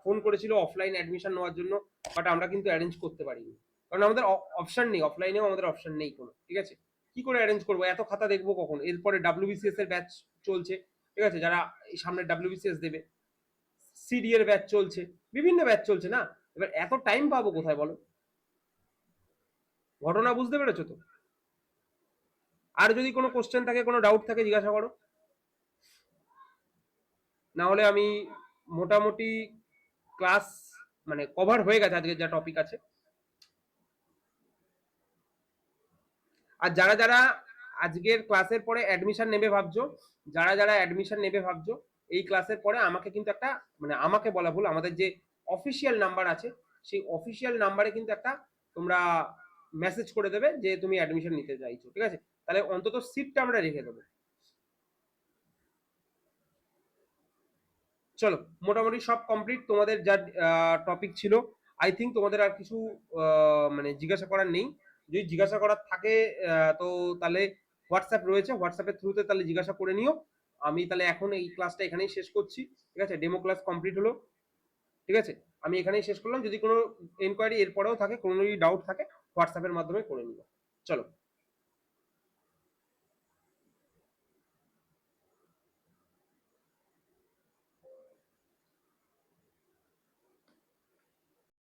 ফোন করেছিল অফলাইন অ্যাডমিশন নেওয়ার জন্য, বাট আমরা কিন্তু অ্যারেঞ্জ করতে পারিনি, কারণ আমাদের অপশন নেই, অফলাইনেও আমাদের অপশন নেই কোনো, ঠিক আছে। কি করে অ্যারেঞ্জ করবো, এত খাতা দেখবো কখন? এরপরে ডাব্লিউবিসিএস এর ব্যাচ চলছে, ঠিক আছে, যারা এই সামনে ডাব্লিউবিসিএস দেবে, সিডি এর ব্যাচ চলছে, বিভিন্ন ব্যাচ চলছে না, এবার এত টাইম পাবো কোথায় বলো? ঘটনা বুঝতে পেরেছো তো? আর যদি কোনো কোশ্চেন থাকে, কোনো ডাউট থাকে, জিজ্ঞাসা করো। না হলে আমি মোটামুটি ক্লাস মানে কভার হয়ে গেছে আজকে যা টপিক আছে। আর যারা যারা আজকের ক্লাসের পরে অ্যাডমিশন নেবে ভাবছো, যারা যারা অ্যাডমিশন নেবে ভাবছো, এই ক্লাসের পরে আমাকে কিন্তু একটা, মানে আমাকে বলা ভুল, আমাদের যে অফিসিয়াল নাম্বার আছে, সেই অফিসিয়াল নাম্বারে কিন্তু একটা তোমরা মেসেজ করে দেবে যে তুমি অ্যাডমিশন নিতে চাইছো, ঠিক আছে। তাহলে অন্তত সিটটা আমরা রেখে দেবো। চলো, মোটামুটি সব কমপ্লিট তোমাদের যা টপিক ছিল। আই থিঙ্ক তোমাদের আর কিছু মানে জিজ্ঞাসা করার নেই। যদি জিজ্ঞাসা করার থাকে তো তাহলে হোয়াটসঅ্যাপ রয়েছে, হোয়াটসঅ্যাপের থ্রুতে তাহলে জিজ্ঞাসা করে নিও। আমি তাহলে এখন এই ক্লাসটা এখানেই শেষ করছি, ঠিক আছে। ডেমো ক্লাস কমপ্লিট হলো, ঠিক আছে, আমি এখানেই শেষ করলাম। যদি কোনো এনকোয়ারি এরপরেও থাকে, কোনো যদি ডাউট থাকে, হোয়াটসঅ্যাপের মাধ্যমে করে নিও। চলো।